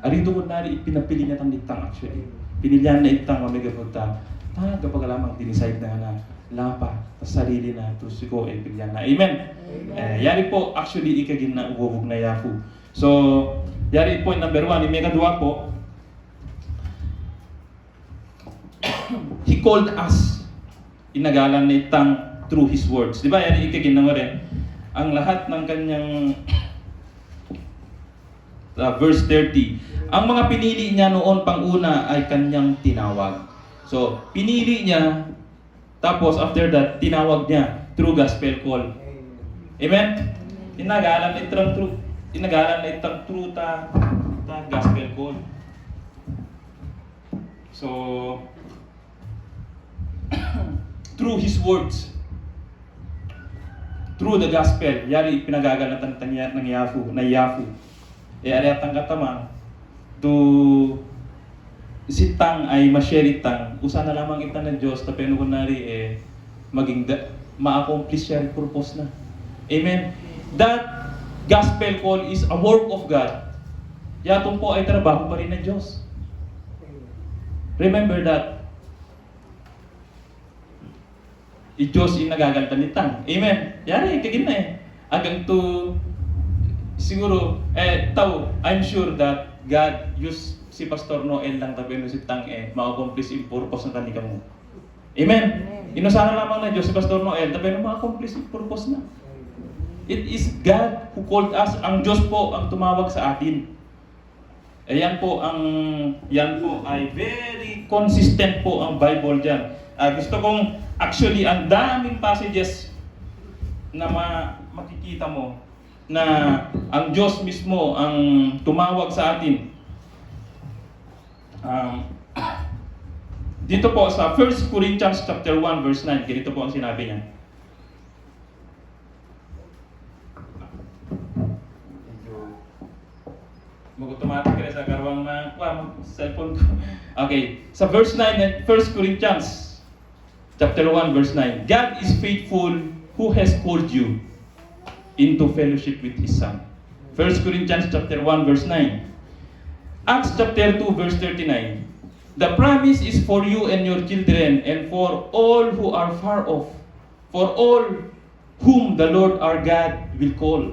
Arito ko nari pinapili niya tang itang actually. Pinilihan na itang mamega punta. Kapag lamang dinicide na lapa sa sarili na to sigo e pilihan na. Amen. Yari po actually ikagin na uwog na yafu. So, yari point number 1, imega dua po. He called us. Inagalan na itang through His words. Di ba? Yari ikagin na rin. Ang lahat ng kanyang verse 30. Ang mga pinili niya noon pang una ay kanyang tinawag. So, pinili niya, tapos after that, tinawag niya through gospel call. Amen? Inagalan na itang true ta gospel call. So, through His words, through the gospel, yari pinagagalatan ng Yafu. Ari atang katamang to sitang ay masyeritang usa na lamang ita ng Diyos tapeno kunari maging ma-accomplish siya purpose na. Amen. That gospel call is a work of God. Yatong po ay trabaho pa rin ng Diyos. Remember that. I-Diyos yung nagagaltan nitang. Amen. Yari, kagin na Agang to siguro, I'm sure that God used si Pastor Noel lang tapos si Tang ma-accomplish yung purpose na tanika mo. Amen? Inusana lamang na Diyos si Pastor Noel tapos ma-accomplish yung purpose na. It is God who called us. Ang Diyos po ang tumawag sa atin. Yan po ay very consistent po ang Bible dyan. Gusto kong Actually, ang daming passages na makikita mo na ang Diyos mismo ang tumawag sa atin. Dito po sa 1 Corinthians chapter 1 verse 9, ganito po ang sinabi niya. Mag-automatic ka sa karwang cellphone ko. Okay, sa verse 9 1 Corinthians chapter 1 verse 9. God is faithful who has called you into fellowship with His Son. 1 Corinthians chapter 1 verse 9. Acts chapter 2 verse 39. The promise is for you and your children and for all who are far off, for all whom the Lord our God will call.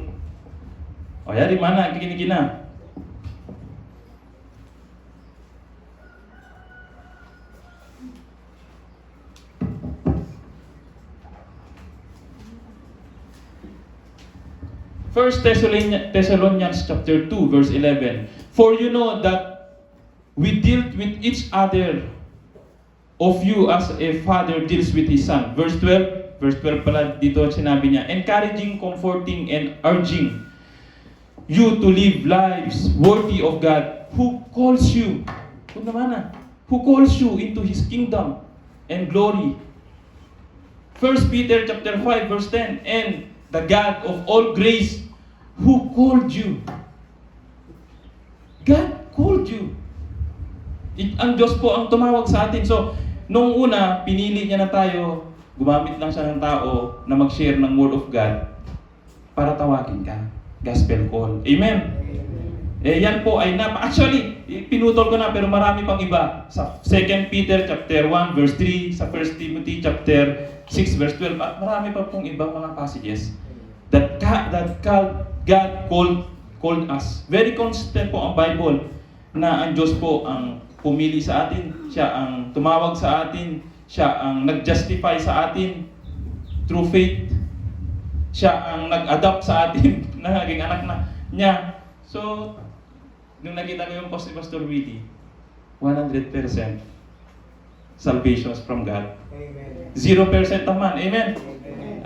O yari mana, kikinig na. First Thessalonians chapter 2 verse 11. For you know that we dealt with each other of you as a father deals with his son. Verse 12 pala dito sinabi niya, encouraging, comforting, and urging you to live lives worthy of God who calls you, who calls you into His kingdom and glory. 1 Peter chapter 5 verse 10, and the God of all grace who called you. God called you. Ang Diyos po ang tumawag sa atin. So, nung una, pinili niya na tayo, gumamit lang siya ng tao na mag-share ng Word of God para tawagin ka. Gospel call. Amen? Yan po ay actually, pinutol ko na pero marami pang iba. Sa 2 Peter chapter 1 verse 3, sa 1 Timothy chapter 6 verse 12, at marami pa pong iba mga passages that God called us. Very consistent po ang Bible na ang Diyos po ang pumili sa atin, siya ang tumawag sa atin, siya ang nag-justify sa atin through faith, siya ang nag-adopt sa atin na naging anak niya. So, nung nakita ko yung post ni Pastor Willie, 100% salvations from God. Amen. 0% naman. Amen?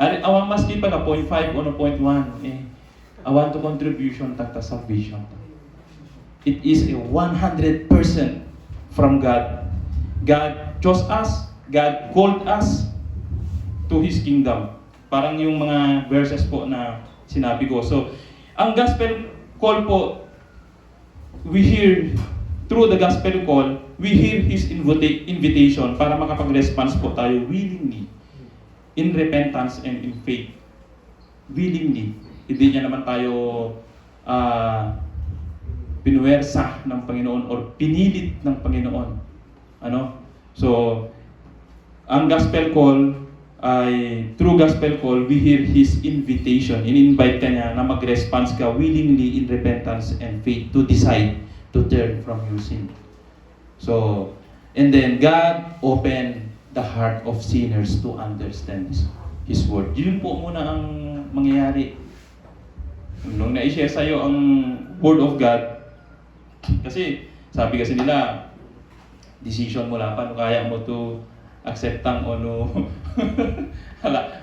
Awang maski pala, 0.5 o 0.1. Awan to contribution tagta salvation. It is a 100% from God. God chose us. God called us to His kingdom. Parang yung mga verses po na sinabi ko. So, ang gospel call po, we hear, through the gospel call, we hear His invitation para makapag-response po tayo willingly, in repentance and in faith. Willingly. Hindi niya naman tayo pinuwersa ng Panginoon or pinilit ng Panginoon. So, ang gospel call ay, through gospel call, we hear His invitation. In-invite ka niya na mag-response ka willingly in repentance and faith to decide to turn from your sin. So, and then God opened the heart of sinners to understand His word. Yun po muna ang mangyayari. Nung na-share sa'yo ang word of God, kasi sabi kasi nila, decision mo lang paano kaya mo to acceptang o no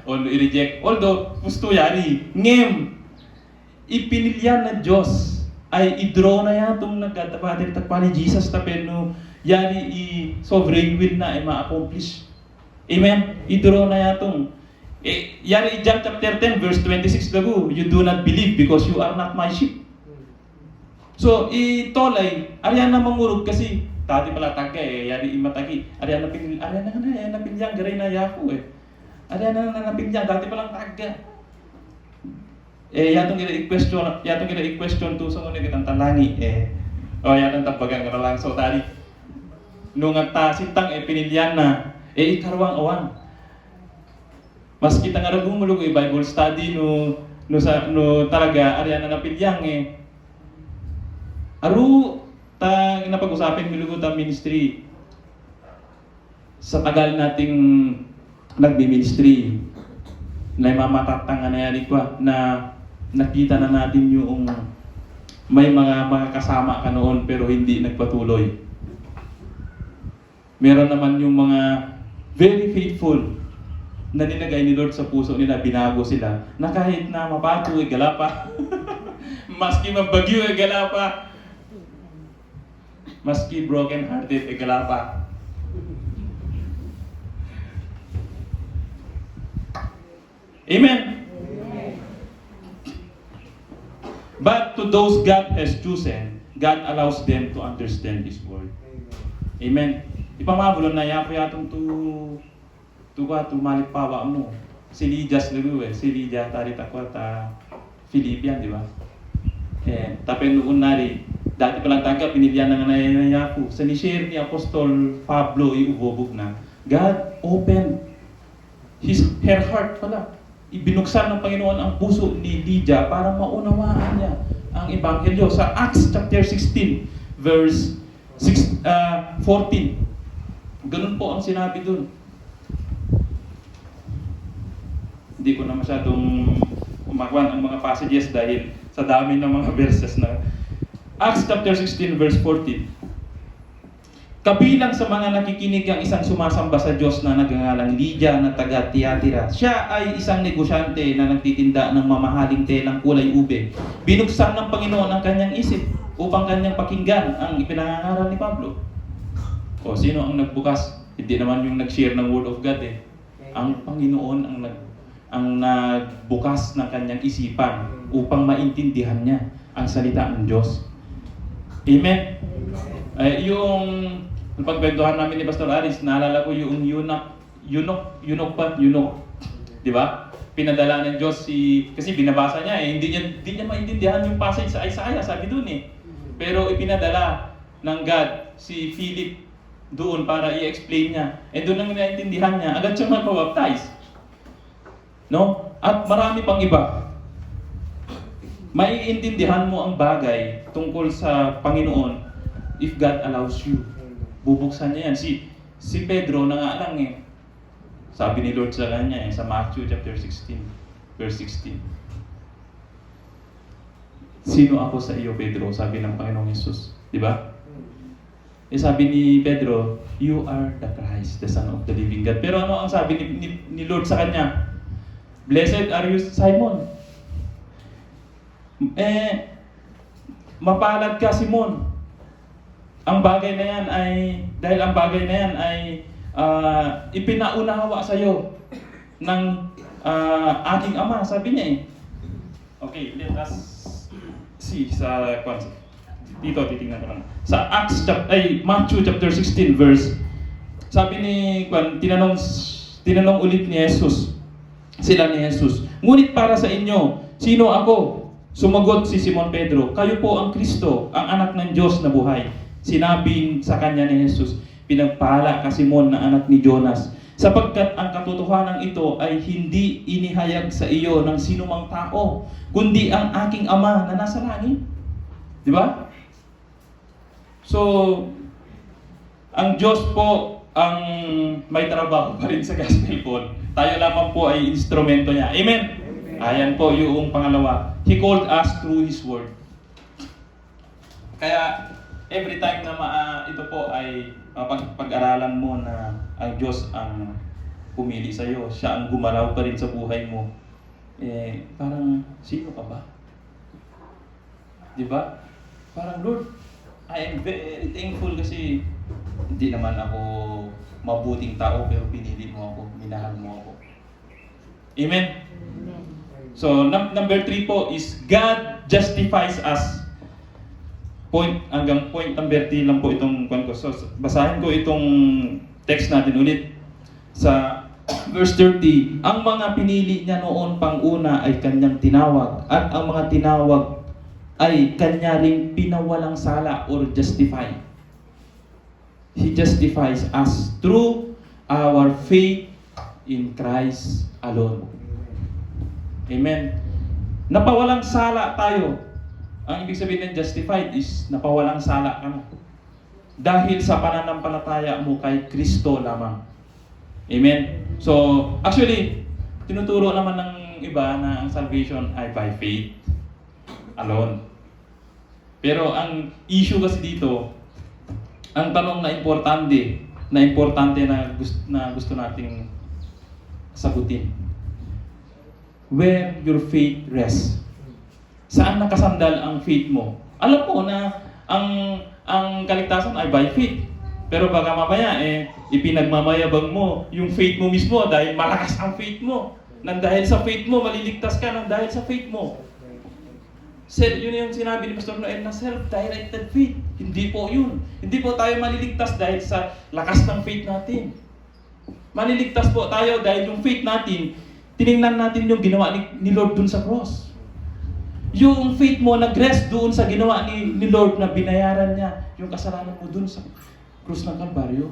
o no i-reject. Although, gusto yari, ngem, ipinilyan na Diyos ay i-draw na yan itong nagkatapatir takpa ni Jesus tapin no yari i-sovereign will na ay ma-accomplish. Amen? I-draw na yan itong yari John chapter 10 verse 26 dago, you do not believe because you are not my sheep. So, itolay, ariyan na mangurog kasi tati pala taga yari imatagi. Ariyan na pinyang garay na yaku Ariyan na pinyang, dati palang taga. Yatong i-question to sa ngunit kitang talangi yatong tabagang ka lang. So, tari, nung at sintang pinilyan na, ikarwang awan. Mas kita nga gumulog Bible study no talaga ariyan na napilyang aru ta napag-usapin milugot ang ministry sa tagal nating nagbi-ministry na mamatatang na yari ko na nakita na natin yung may mga kasama ka noon pero hindi nagpatuloy. Meron naman yung mga very faithful na nilagay ni Lord sa puso nila, binago sila, na kahit na mabago, gala pa. Maski mabagyo, gala pa. Maski broken hearted, gala pa. Amen. But to those God has chosen, God allows them to understand His word. Amen. Ipamabulon na yapo yatong tu malipawa mo. Si Lydia si Lydia tarita ko ta Philippian, di ba? Tapi noon nari, dati palang taga, pinilihan na nga na yapo. Sa ni-share ni Apostol Pablo, iubobog na, God opened her heart pala. Ibinuksan ng Panginoon ang puso ni Lydia para maunawaan niya ang Ebanghelyo. Sa Acts chapter 16, verse 14. Ganun po ang sinabi dun. Hindi ko na masyadong umakwan ang mga passages dahil sa dami ng mga verses na Acts chapter 16 verse 14. Kabilang sa mga nakikinig ang isang sumasamba sa Diyos na nagngangalang Lydia na taga Tiatira. Siya ay isang negosyante na nagtitinda ng mamahaling telang kulay ube. Binuksan ng Panginoon ang kanyang isip upang kanyang pakinggan ang ipinangangaral ni Pablo. O sino ang nagbukas? Hindi naman yung nag-share ng Word of God eh. Ang Panginoon ang nagbukas ng kanyang isipan upang maintindihan niya ang salita ng Diyos. Amen? Yung pagkwentuhan namin ni Pastor Aris, naalala ko yung eunuch. Di ba? Pinadala ng Diyos kasi binabasa niya eh. Hindi niya maintindihan yung passage sa Isaiah, sabi dun eh. Pero ipinadala ng God si Philip doon para i-explain niya. Doon lang naintindihan niya. Agad siya magpabaptize. No? At marami pang iba. Maiintindihan mo ang bagay tungkol sa Panginoon if God allows you. Bubuksan niya yan. Si Pedro na nga lang eh. Sabi ni Lord sa kanya sa Matthew chapter 16, verse 16. Sino ako sa iyo, Pedro? Sabi ng Panginoong Hesus. Di ba? Sabi ni Pedro, you are the Christ, the Son of the living God. Pero ano ang sabi ni Lord sa kanya? Blessed are you, Simon. Mapalad ka, Simon. Ang bagay na yan ay ipinaunawa sa iyo ng aking Ama, sabi niya eh. Okay, let us see sa dito titingnan ko lang. Sa Matthew chapter 16 verse, sabi ni tinanong ulit ni Jesus, sila ni Jesus, ngunit para sa inyo, sino ako? Sumagot si Simon Pedro, kayo po ang Kristo, ang anak ng Diyos na buhay. Sinabi sa kanya ni Jesus, pinagpala ka Simon na anak ni Jonas, sapagkat ang katotohanan ito ay hindi inihayag sa iyo ng sinumang tao, kundi ang aking Ama na nasa langit. Di ba? So, ang Diyos po ang may trabaho pa rin sa gospel po. Tayo lamang po ay instrumento niya. Amen? Ayan po yung pangalawa. He called us through His Word. Kaya, every time na ito po ay pag-aralan mo na ang Diyos ang pumili sa iyo, siya ang gumalaw pa rin sa buhay mo, parang sino ka ba? Di ba? Parang Lord, I am very thankful kasi hindi naman ako mabuting tao pero pinili mo ako, minahal mo ako. Amen? So, number 3 po is God justifies us. Hanggang point number 3 lang po itong kwan ko. So, basahin ko itong text natin ulit. Sa verse 30, ang mga pinili niya noon pang una ay kanyang tinawag, at ang mga tinawag ay kanya ring pinawalang sala or justify. He justifies us through our faith in Christ alone. Amen. Napawalang sala tayo. Ang ibig sabihin ng justified is napawalang sala ka na. Dahil sa pananampalataya mo kay Kristo lamang. Amen. So, actually, tinuturo naman ng iba na ang salvation ay by faith alone. Pero ang issue kasi dito, ang tanong na importante na gusto nating sagutin. Where your faith rests. Saan nakasandal ang faith mo? Alam mo na ang kaligtasan ay by faith. Pero baka mamaya ipinagmamayabang mo yung faith mo mismo dahil malakas ang faith mo. Nang dahil sa faith mo, maliligtas ka nang dahil sa faith mo. Yun yung sinabi ni Pastor Noel na self-directed faith. Hindi po yun. Hindi po tayo maliligtas dahil sa lakas ng faith natin. Maliligtas po tayo dahil yung faith natin, tiningnan natin yung ginawa ni Lord dun sa cross. Yung faith mo nag-rest doon sa ginawa ni Lord na binayaran niya yung kasalanan mo dun sa krus ng Kalbaryo.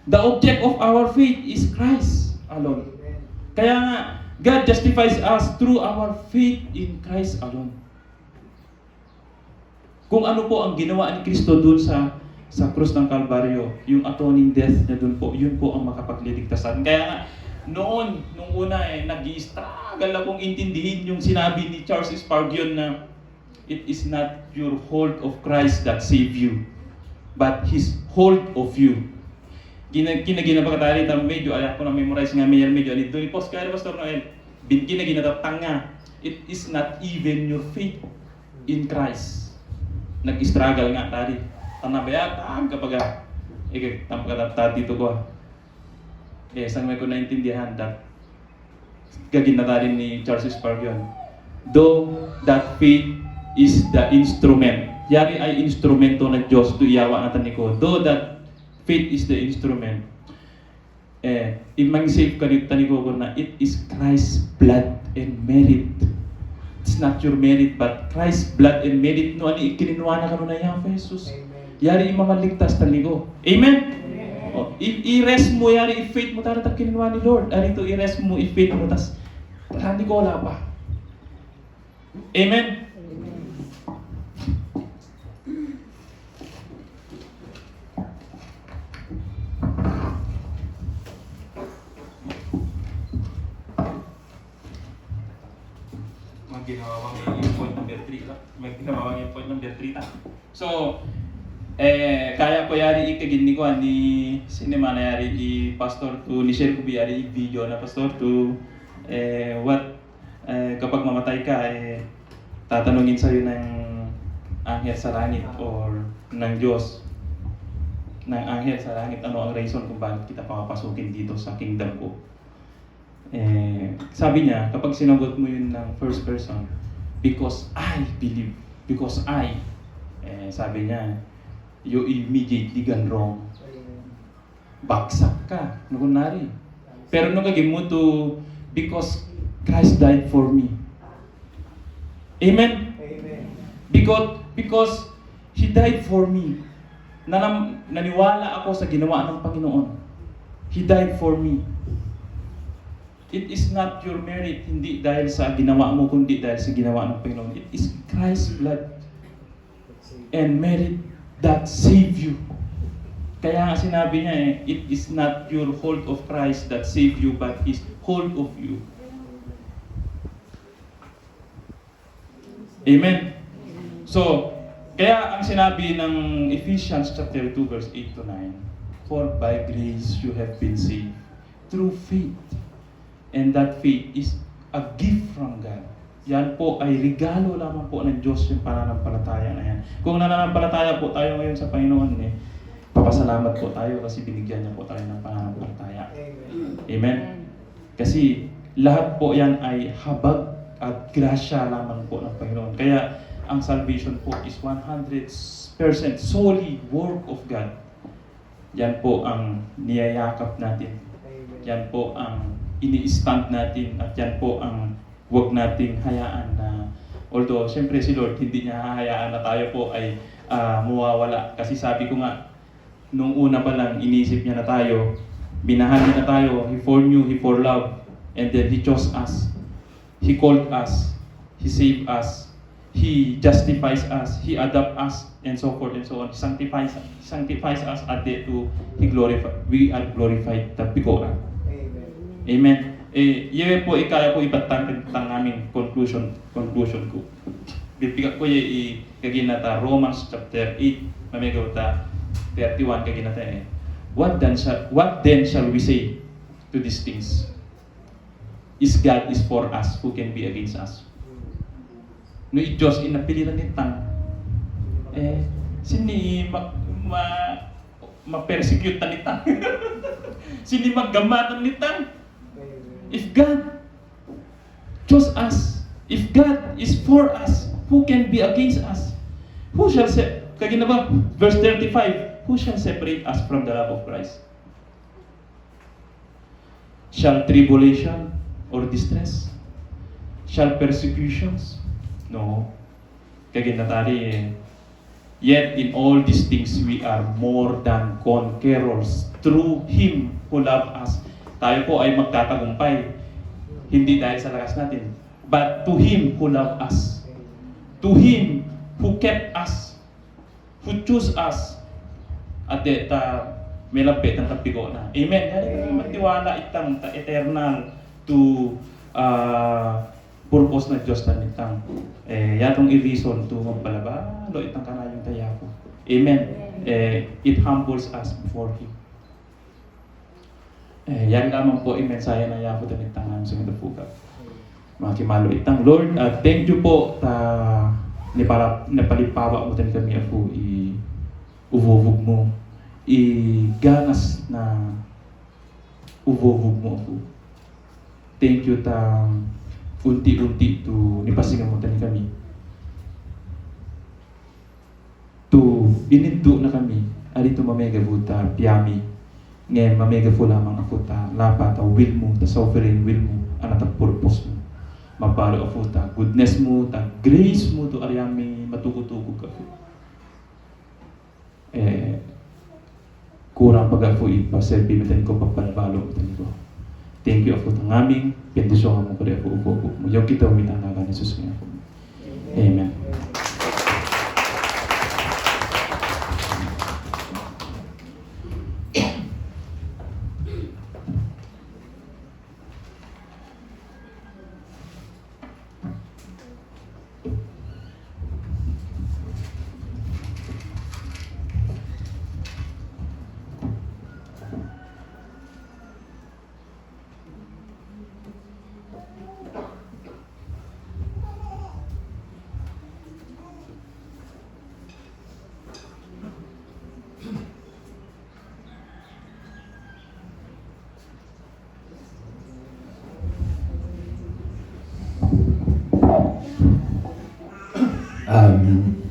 The object of our faith is Christ alone. Kaya nga, God justifies us through our faith in Christ alone. Kung ano po ang ginawa ni Kristo doon sa krus ng Kalbaryo, yung atoning death niya doon po, yun po ang makapagliligtas sa atin. Kaya nga, nung una nag-i-struggle akong intindihin yung sinabi ni Charles Spurgeon na it is not your hold of Christ that save you, but His hold of you. Ginabakatari tam medyo ayak ko na memorize nga medyo ani doon post kay Pastor Noel ginatapang nga it is not even your faith in Christ. Nag-struggle nga tadi tanabayat kapag tampakata dito ko sang may ko naintindihan that gaginatarin ni Charles Spurgeon, though that faith is the instrument, yari ay instrumento ng Diyos to iyawa natin ni ko, though that faith is the instrument, imang-save ka rin tani ko na it is Christ's blood and merit. It's not your merit, but Christ's blood and merit. No, ani ikininuwa na ka na yan, Jesus. Yari imamaligtas tani ko. Amen? Oh, i-rest mo yari, i-faith mo tayo kinuha ni Lord. Ari to i-rest mo, i-faith mo, tas hindi ko wala pa. Amen? Ginawawang yung point number 3 lang. May ginawawang yung point number 3 na. So, kaya ko yari ikagin ni ko ni sinema na yari i-pastor to, ni share ko bi yari i-video na pastor to kapag mamatay ka tatanungin sa'yo ng anghel sa langit or ng Diyos ng anghel sa langit ano ang reason kung bakit kita papapasukin dito sa kingdom ko. Sabi niya, kapag sinagot mo yun ng first person, because I believe, because I, sabi niya, you immediately gone wrong. Baksak ka, kunwari. Pero nung kagim mo to, because Christ died for me. Amen? Amen. Because He died for me. Naniwala ako sa ginawa ng Panginoon. He died for me. It is not your merit, hindi dahil sa ginawa mo, kundi dahil sa ginawa ng Panginoon. It is Christ's blood and merit that save you. Kaya nga sinabi niya it is not your hold of Christ that save you, but His hold of you. Amen? So, kaya ang sinabi ng Ephesians chapter 2 verse 8 to 9, for by grace you have been saved through faith. And that faith is a gift from God. Yan po ay regalo lamang po ng Diyos yung pananampalataya na yan. Kung nananampalataya po tayo ngayon sa Panginoon, papasalamat po tayo kasi binigyan niya po tayo ng pananampalataya. Amen? Kasi lahat po yan ay habag at grasya lamang po ng Panginoon. Kaya ang salvation po is 100% solely work of God. Yan po ang niyayakap natin. Yan po ang ini-stand natin at yan po ang huwag nating hayaan na although siyempre si Lord hindi niya hahayaan na tayo po ay mawawala kasi sabi ko nga nung una pa lang inisip niya na tayo, minahal niya na tayo, He foreknew, He foreloved, and then He chose us, He called us, He saved us, He justifies us, He adopts us, and so forth and so on. Sanctifies us at the to we are glorified the bigora. Amen. Yun po kaya ko ibatang aming conclusion ko. Bibigyan ko kaginata Romans chapter 8, mamigawta 31 kaginata What then shall we say to these things? Is God is for us, who can be against us? No i-Diyos inapiliran nitang sini ma-persecute nitang sini maggamatan nitang. If God chose us, if God is for us, who can be against us? Who shall say, kaginaba, verse 35, who shall separate us from the love of Christ? Shall tribulation or distress? Shall persecutions? No. Kaginatari, yet in all these things we are more than conquerors through Him who loved us. Tayo po ay magtatagumpay, hindi dahil sa lakas natin, but to Him who loved us, to Him who kept us, who chose us, at may lapit ang tapigo na. Amen. Dahil magtiwala itang eternal to purpose na Diyos na itang yatong i-reason to magbalabalo itang kanayong tayapo. Amen. It humbles us before Him. Yan lamang po i-mensahe na yapo na itang namin sa Mindapuga. Mga kimalo itang Lord, thank you po napalipawa mo tayo kami ako uvuvog mo, ganas na uvuvog mo ako. Thank you unti-unti to nipasingan mo tayo kami. Ininto na kami, alito mamega buta, piyami, ngayon mamega po lamang ako lapa will mo, sovereign will mo, anata purpose mo. Mapalo ako goodness mo, grace mo to ariyami matukutugog ako. Kurang pag ako ipaserbi mo ko papalabalo ko. Thank you ako ng aming bendisyon mo ko rin ako upo mo. Yung kita umitanagan ni Jesus ngayon. Amen.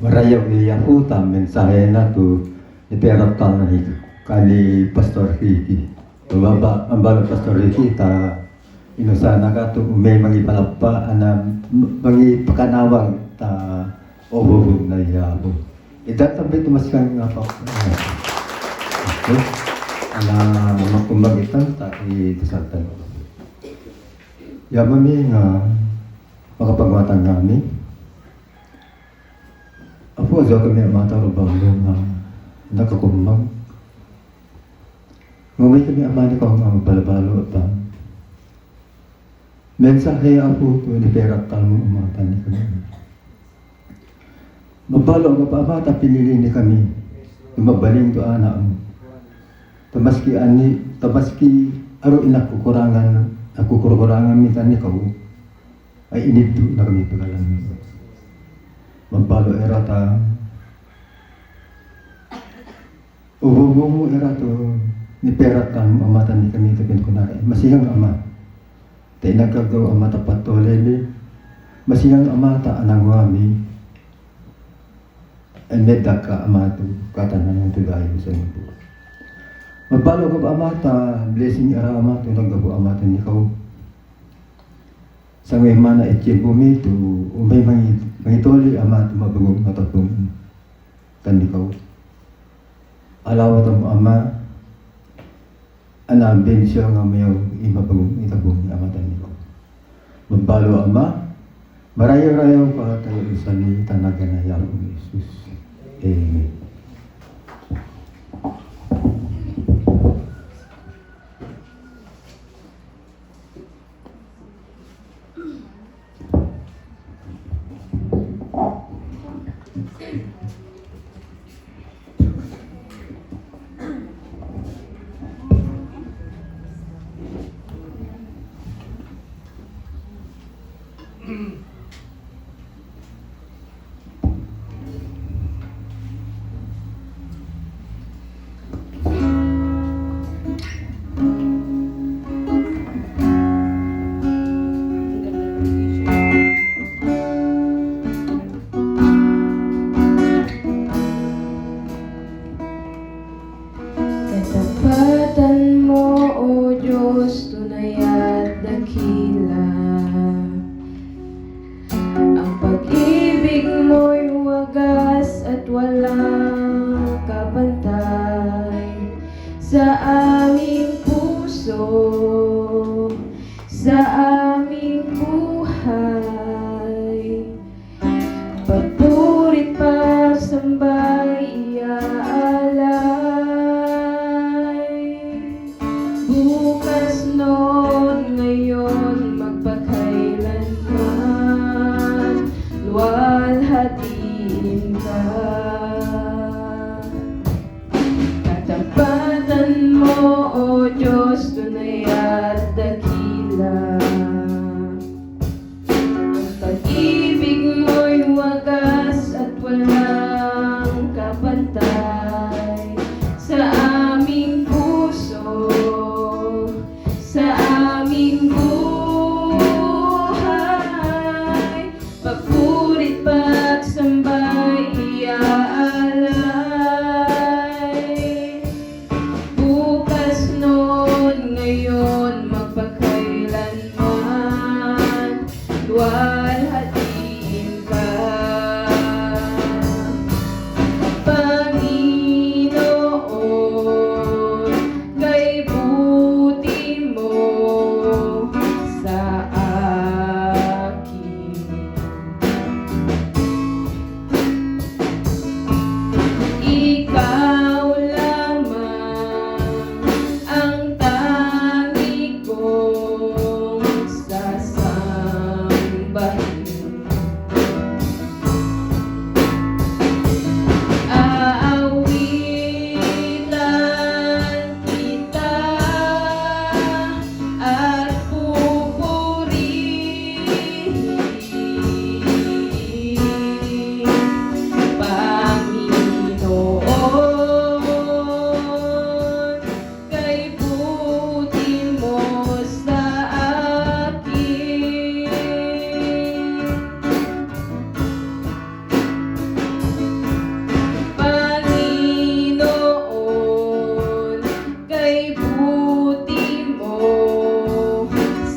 Marayaw iyakuta mensahe na to iperatan kali Pastor Ricky. Baba ang bago Pastor Ricky inusana ka to may mangipalapa mangipakanawag obuhog na iyabo. Idatabi tumaskan nga pa. Okay. Makumbagitan itisatan. Yamami nga makapagwatan kami. Ako sa kami mata rubang na nakakumbang. Ngumay kami amani ko ang balabalo at mensahe ako to ni peraktal mo umatan ni kami. Mabalo ang kapamata pinili ni kami. Tumabaling to anak mo. Tamaski aro kukurangan minsan ni kau ay inito na kami pagalan. Magbalo erata ububo mo erato ni peratan amatan ni kami tapin ko na masihang ama tayo nagkagaw amata patolele masihang amata anang wami ay medaka amatu katanan ng tugayo sa mundo. Magbalo ko amata blessing era amatu naggago amata ni kau sa ngay mana itchen bumi to umay mangitoli ama tumabagong matapong tandikaw. Alawat ang ama anambin siya nga mayaw imabagong itabong ni ama tandikaw. Magbalo ama marayaw-rayaw pa tayo isa ni tanagan na yaw ni Jesus. Amen. at walang kapantay sa aming puso, sa aming buhay. Pagpurit pa sambay iaalay. Bukas noon, ngayon, magpakailanman, luwalhatiin ka. Katapatan mo, O Diyos, tunay at dakila. Ang pag-ibig mo'y wagas at walang kapantay sa aming puso, sa aming buhay. Pagpurit pagsambay iaalay. Bukas noon, ngayon, magpakailanman, luwalhatiin ka. Panginoon, kay buti mo sa akin. Ikaw lamang ang tangi kong sasambahin. Aawitan kita at pupurihin, Panginoon, kay buti mo sa akin. Panginoon, kay buti mo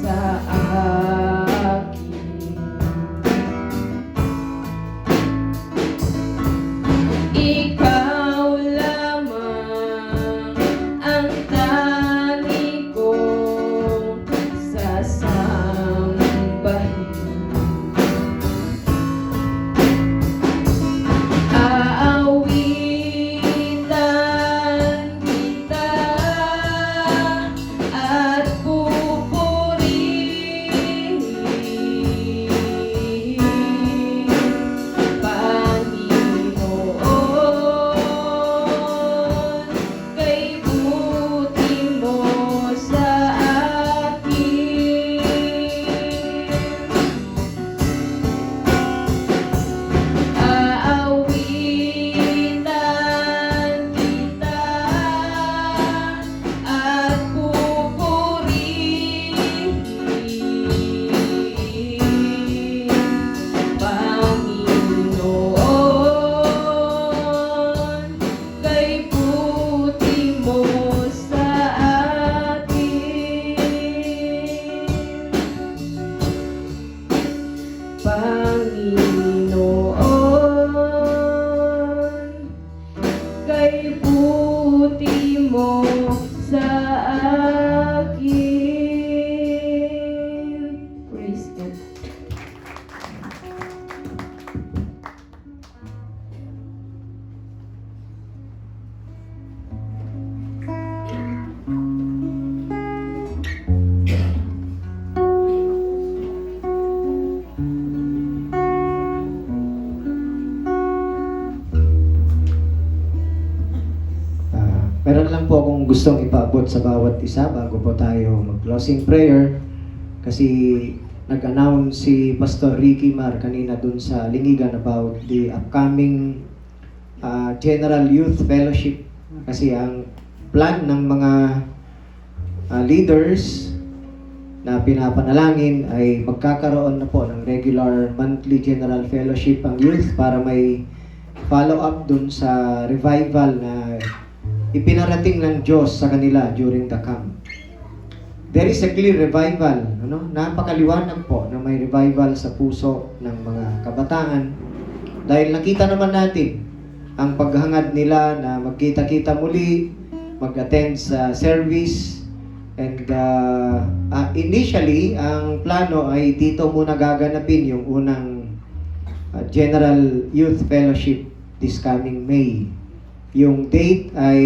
sa akin. Ikaw lamang ang tangi kong sasambahin. Aawitan kita at pupurihin, Panginoon, kay buti mo sa akin. Aawitan kita at pupurihin, Panginoon, kay buti mo sa akin. Panginoon, kay buti mo sa akin. Praise God. Meron lang po akong gustong ipaabot sa bawat isa bago po tayo mag-closing prayer. Kasi nag-announce si Pastor Ricky Mar kanina dun sa Lingigan about the upcoming General Youth Fellowship. Kasi ang plan ng mga leaders na pinapanalangin ay magkakaroon na po ng regular monthly General Fellowship ang youth para may follow-up dun sa revival na ipinarating ng Diyos sa kanila during the camp. There is a clear revival, napakaliwanag po na may revival sa puso ng mga kabataan dahil nakita naman natin ang paghangad nila na magkita-kita muli, mag-attend sa service. And initially, ang plano ay dito muna gaganapin yung unang General Youth Fellowship this coming May. Yung date ay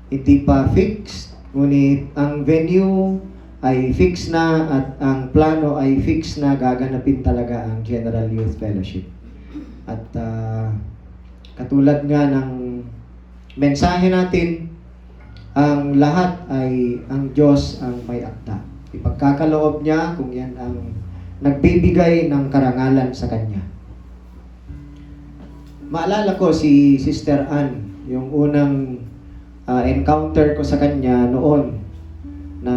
hindi pa fixed, ngunit ang venue ay fixed na at ang plano ay fixed na gaganapin talaga ang General Youth Fellowship. At katulad nga ng mensahe natin, ang lahat ay ang Diyos ang may akda. Ipagkakaloob niya kung yan ang nagbibigay ng karangalan sa Kanya. Maalala ko si Sister Ann, yung unang encounter ko sa kanya noon na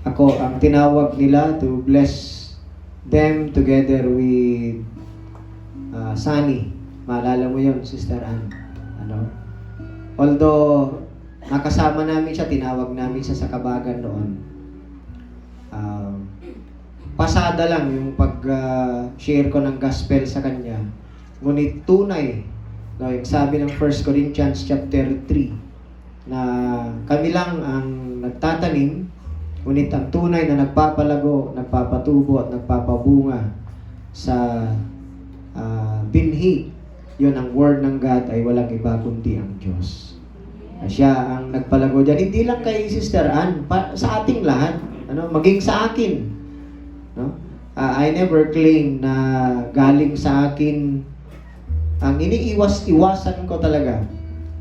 ako ang tinawag nila to bless them together with Sunny. Maalala mo yun, Sister Ann? Although nakasama namin siya, tinawag namin siya sa Kabagan noon. Pasada lang yung pag-share ko ng gospel sa kanya. Ngunit tunay, yung sabi ng 1 Corinthians chapter 3, na kami lang ang nagtatanim, ngunit ang tunay na nagpapalago, nagpapatubo at nagpapabunga sa binhi, yun ang word ng God ay walang iba kundi ang Diyos. Siya ang nagpalago dyan. Hindi lang kay Sister Ann, sa ating lahat, maging sa akin. I never claim na galing sa akin. Ang iniiwas-iwasan ko talaga.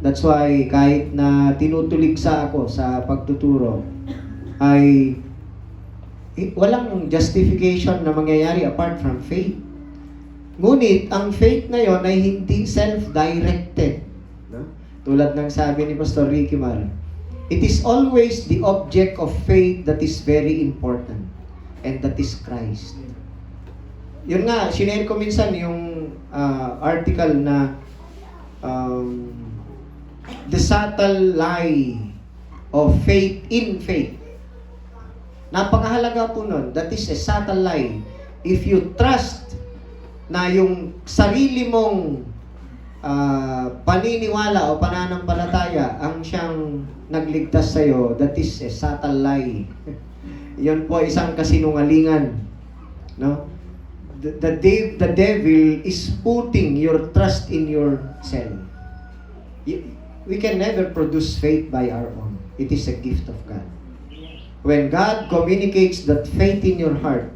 That's why kahit na tinutuligsa ako sa pagtuturo, ay walang justification na mangyayari apart from faith. Ngunit, ang faith na yon ay hindi self-directed. Tulad ng sabi ni Pastor Ricky Mar, it is always the object of faith that is very important, and that is Christ. Yun nga, sinare ko minsan yung article na the subtle lie of faith in faith. Napakahalaga po nun. That is a subtle lie. If you trust na yung sarili mong paniniwala o pananampalataya ang siyang nagligtas sa'yo, that is a subtle lie. Yun po isang kasinungalingan. No? The devil is putting your trust in yourself. We can never produce faith by our own. It is a gift of God. When God communicates that faith in your heart,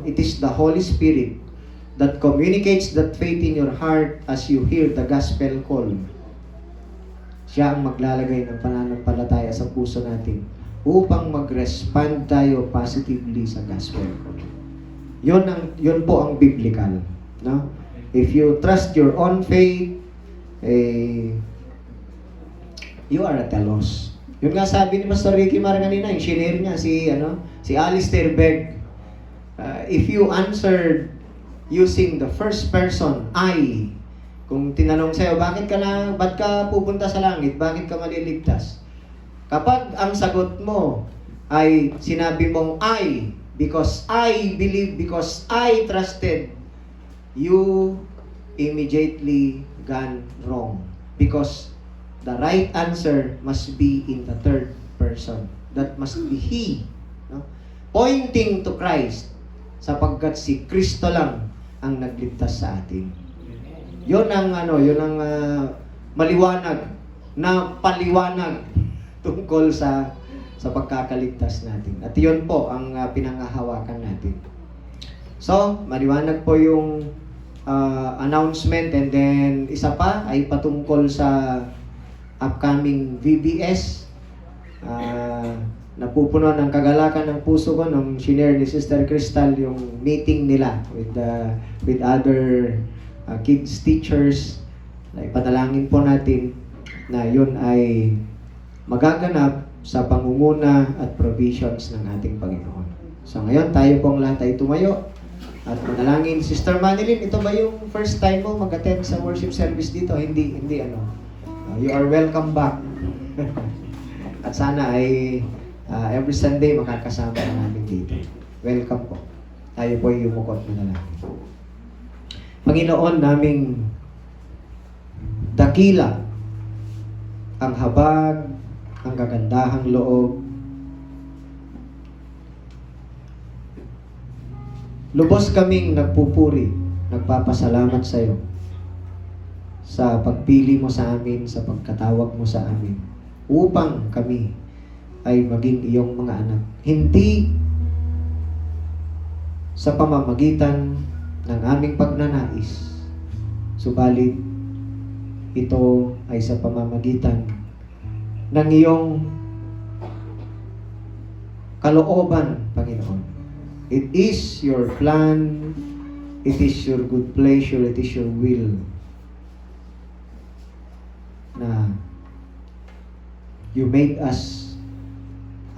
it is the Holy Spirit that communicates that faith in your heart as you hear the gospel call. Siya ang maglalagay ng pananampalataya sa puso natin upang mag-respond tayo positively sa gospel. Yun po ang biblical. No? If you trust your own faith, you are at a loss. Yun nga sabi ni Pastor Ricky Mar kanina, yung shinare niya, si Alistair Begg. If you answered using the first person, I, kung tinanong sa'yo, ba't ka pupunta sa langit? Bakit ka maliligtas? Kapag ang sagot mo ay sinabi mong I, because I believe, because I trusted, you immediately gone wrong. Because the right answer must be in the third person. That must be He. No? Pointing to Christ, sapagkat si Kristo lang ang nagligtas sa atin. Yun ang maliwanag na paliwanag tungkol sa pagkakaligtas natin. At yun po ang pinangahawakan natin. So, maliwanag po yung announcement, and then isa pa ay patungkol sa upcoming VBS. Napupuno ng kagalakan ng puso ko nung shinare ni Sister Crystal yung meeting nila with other kids teachers. Ipanalangin po natin na yun ay magaganap sa pangunguna at provisions ng ating Panginoon. So ngayon, tayo pong lahat ay tumayo at manalangin. Sister Manilyn, ito ba yung first time mo mag-attend sa worship service dito? Hindi you are welcome back. At sana ay every Sunday makakasama namin dito. Welcome po. Tayo po ay umukot na lang. Panginoon, naming dakila, ang habag, ang kagandahang loob. Lubos kaming nagpupuri, nagpapasalamat sa iyo sa pagpili mo sa amin, sa pagkatawag mo sa amin, upang kami ay maging iyong mga anak. Hindi sa pamamagitan ng aming pagnanais, subalit ito ay sa pamamagitan ng iyong kalooban, Panginoon. It is your plan, it is your good pleasure, it is your will na you made us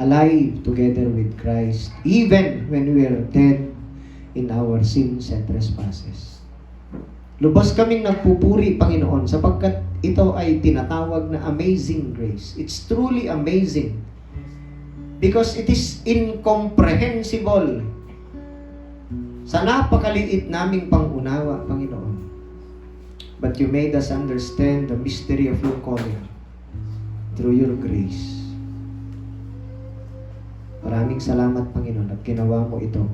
alive together with Christ even when we are dead in our sins and trespasses. Lubos kaming nagpupuri, Panginoon, sapagkat ito ay tinatawag na amazing grace. It's truly amazing because it is incomprehensible sa napakaliit naming pangunawa, Panginoon. But you made us understand the mystery of your calling through your grace. Maraming salamat, Panginoon, at ginawa mo ito.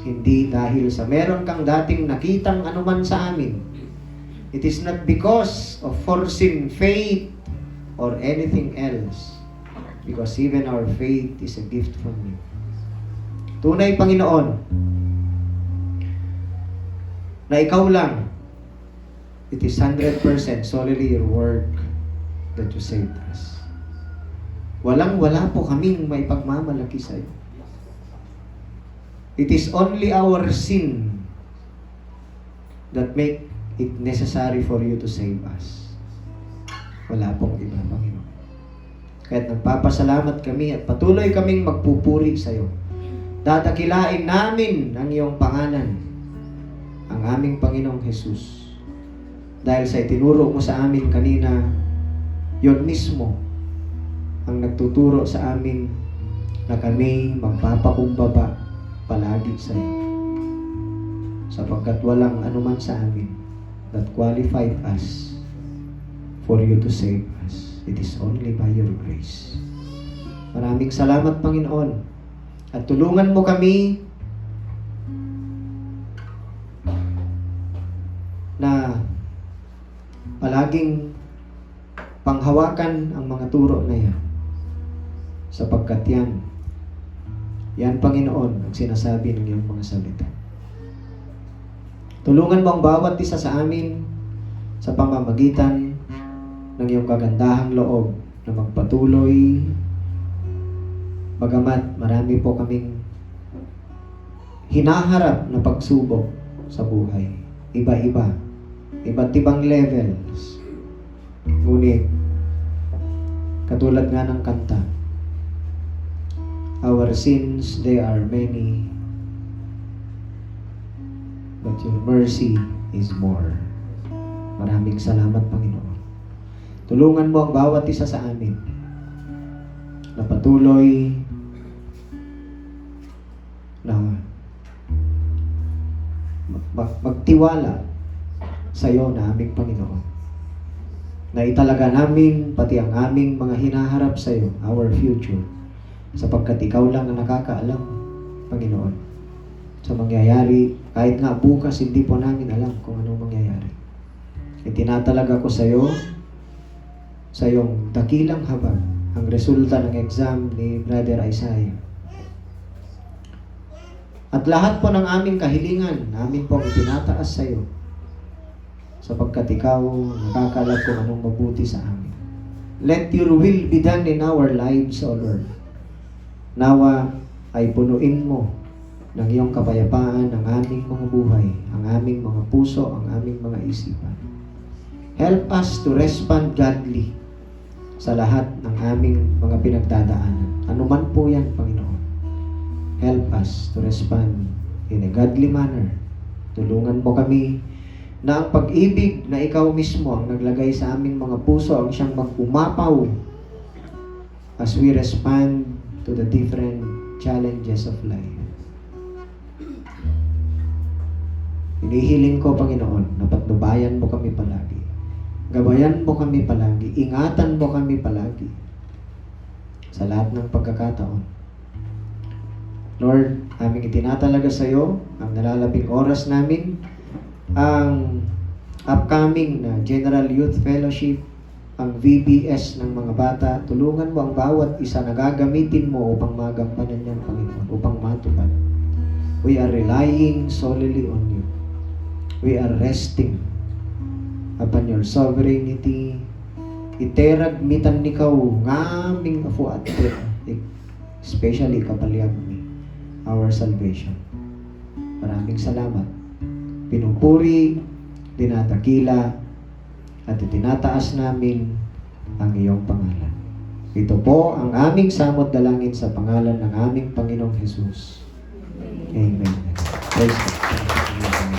Hindi dahil sa meron kang dating nakitang anuman sa amin. It is not because of forcing faith or anything else. Because even our faith is a gift from you. Tunay, Panginoon, na ikaw lang, it is 100% solely your work that you saved us. Walang-wala po kaming may pagmamalaki sa iyo. It is only our sin that make it necessary for you to save us. Wala pong iba, Panginoon. Kaya't nagpapasalamat kami at patuloy kaming magpupuri sa iyo. Dadakilain namin ang iyong pangalan, ang aming Panginoong Jesus. Dahil sa itinuro mo sa amin kanina, yon mismo ang nagtuturo sa amin na kami magpapakumbaba palagi sa iyo. Sapagkat walang anuman sa amin that qualified us for you to save us. It is only by your grace. Maraming salamat, Panginoon. At tulungan mo kami na palaging panghawakan ang mga turo na yan. Sapagkat yan, Panginoon, ang sinasabi ng iyong mga salita. Tulungan mo ang bawat isa sa amin sa pamamagitan ng iyong kagandahang loob na magpatuloy, bagamat marami po kaming hinaharap na pagsubok sa buhay. Iba-iba. Iba't ibang levels. Ngunit, katulad nga ng kanta, our sins, they are many, but your mercy is more. Maraming salamat, Panginoon. Tulungan mo ang bawat isa sa amin na patuloy na magtiwala sa iyo na aming Panginoon. Na italaga namin pati ang aming mga hinaharap sa iyo, our future, sapagkat ikaw lang ang nakakaalam, Panginoon, sa mangyayari. Kahit nga bukas, hindi po namin alam kung anong mangyayari. Itinatalaga ko sa iyo, sa iyong dakilang habag, ang resulta ng exam ni Brother Isaiah. At lahat po ng aming kahilingan, namin pong itinataas sa iyo, sapagkat ikaw nakakalam kung anong mabuti sa amin. Let your will be done in our lives, O Lord. Nawa ay punuin mo ng iyong kapayapaan ang aming mga buhay, ang aming mga puso, ang aming mga isipan. Help us to respond godly sa lahat ng aming mga pinagdadaanan. Ano man po yan, Panginoon. Help us to respond in a godly manner. Tulungan mo kami na ang pag-ibig na ikaw mismo ang naglagay sa aming mga puso ang siyang mag-umapaw as we respond to the different challenges of life. Hinihiling ko, Panginoon, na patnubayan mo kami palagi. Gabayan mo kami palagi. Ingatan mo kami palagi. Sa lahat ng pagkakataon. Lord, aming itinatalaga sa iyo ang nalalabing oras namin, ang upcoming na General Youth Fellowship, ang VBS ng mga bata. Tulungan mo ang bawat isa na gagamitin mo upang magampanan niyan, Panginoon, upang matupad. We are relying solely on you. We are resting upon your sovereignty. Iterag mitan ni kau ngaming afuat, especially kapalyag mi, our salvation. Maraming salamat. Pinupuri, dinadakila, at itinataas namin ang iyong pangalan. Ito po ang aming samot dalangin sa pangalan ng aming Panginoong Jesus. Amen. Praise God.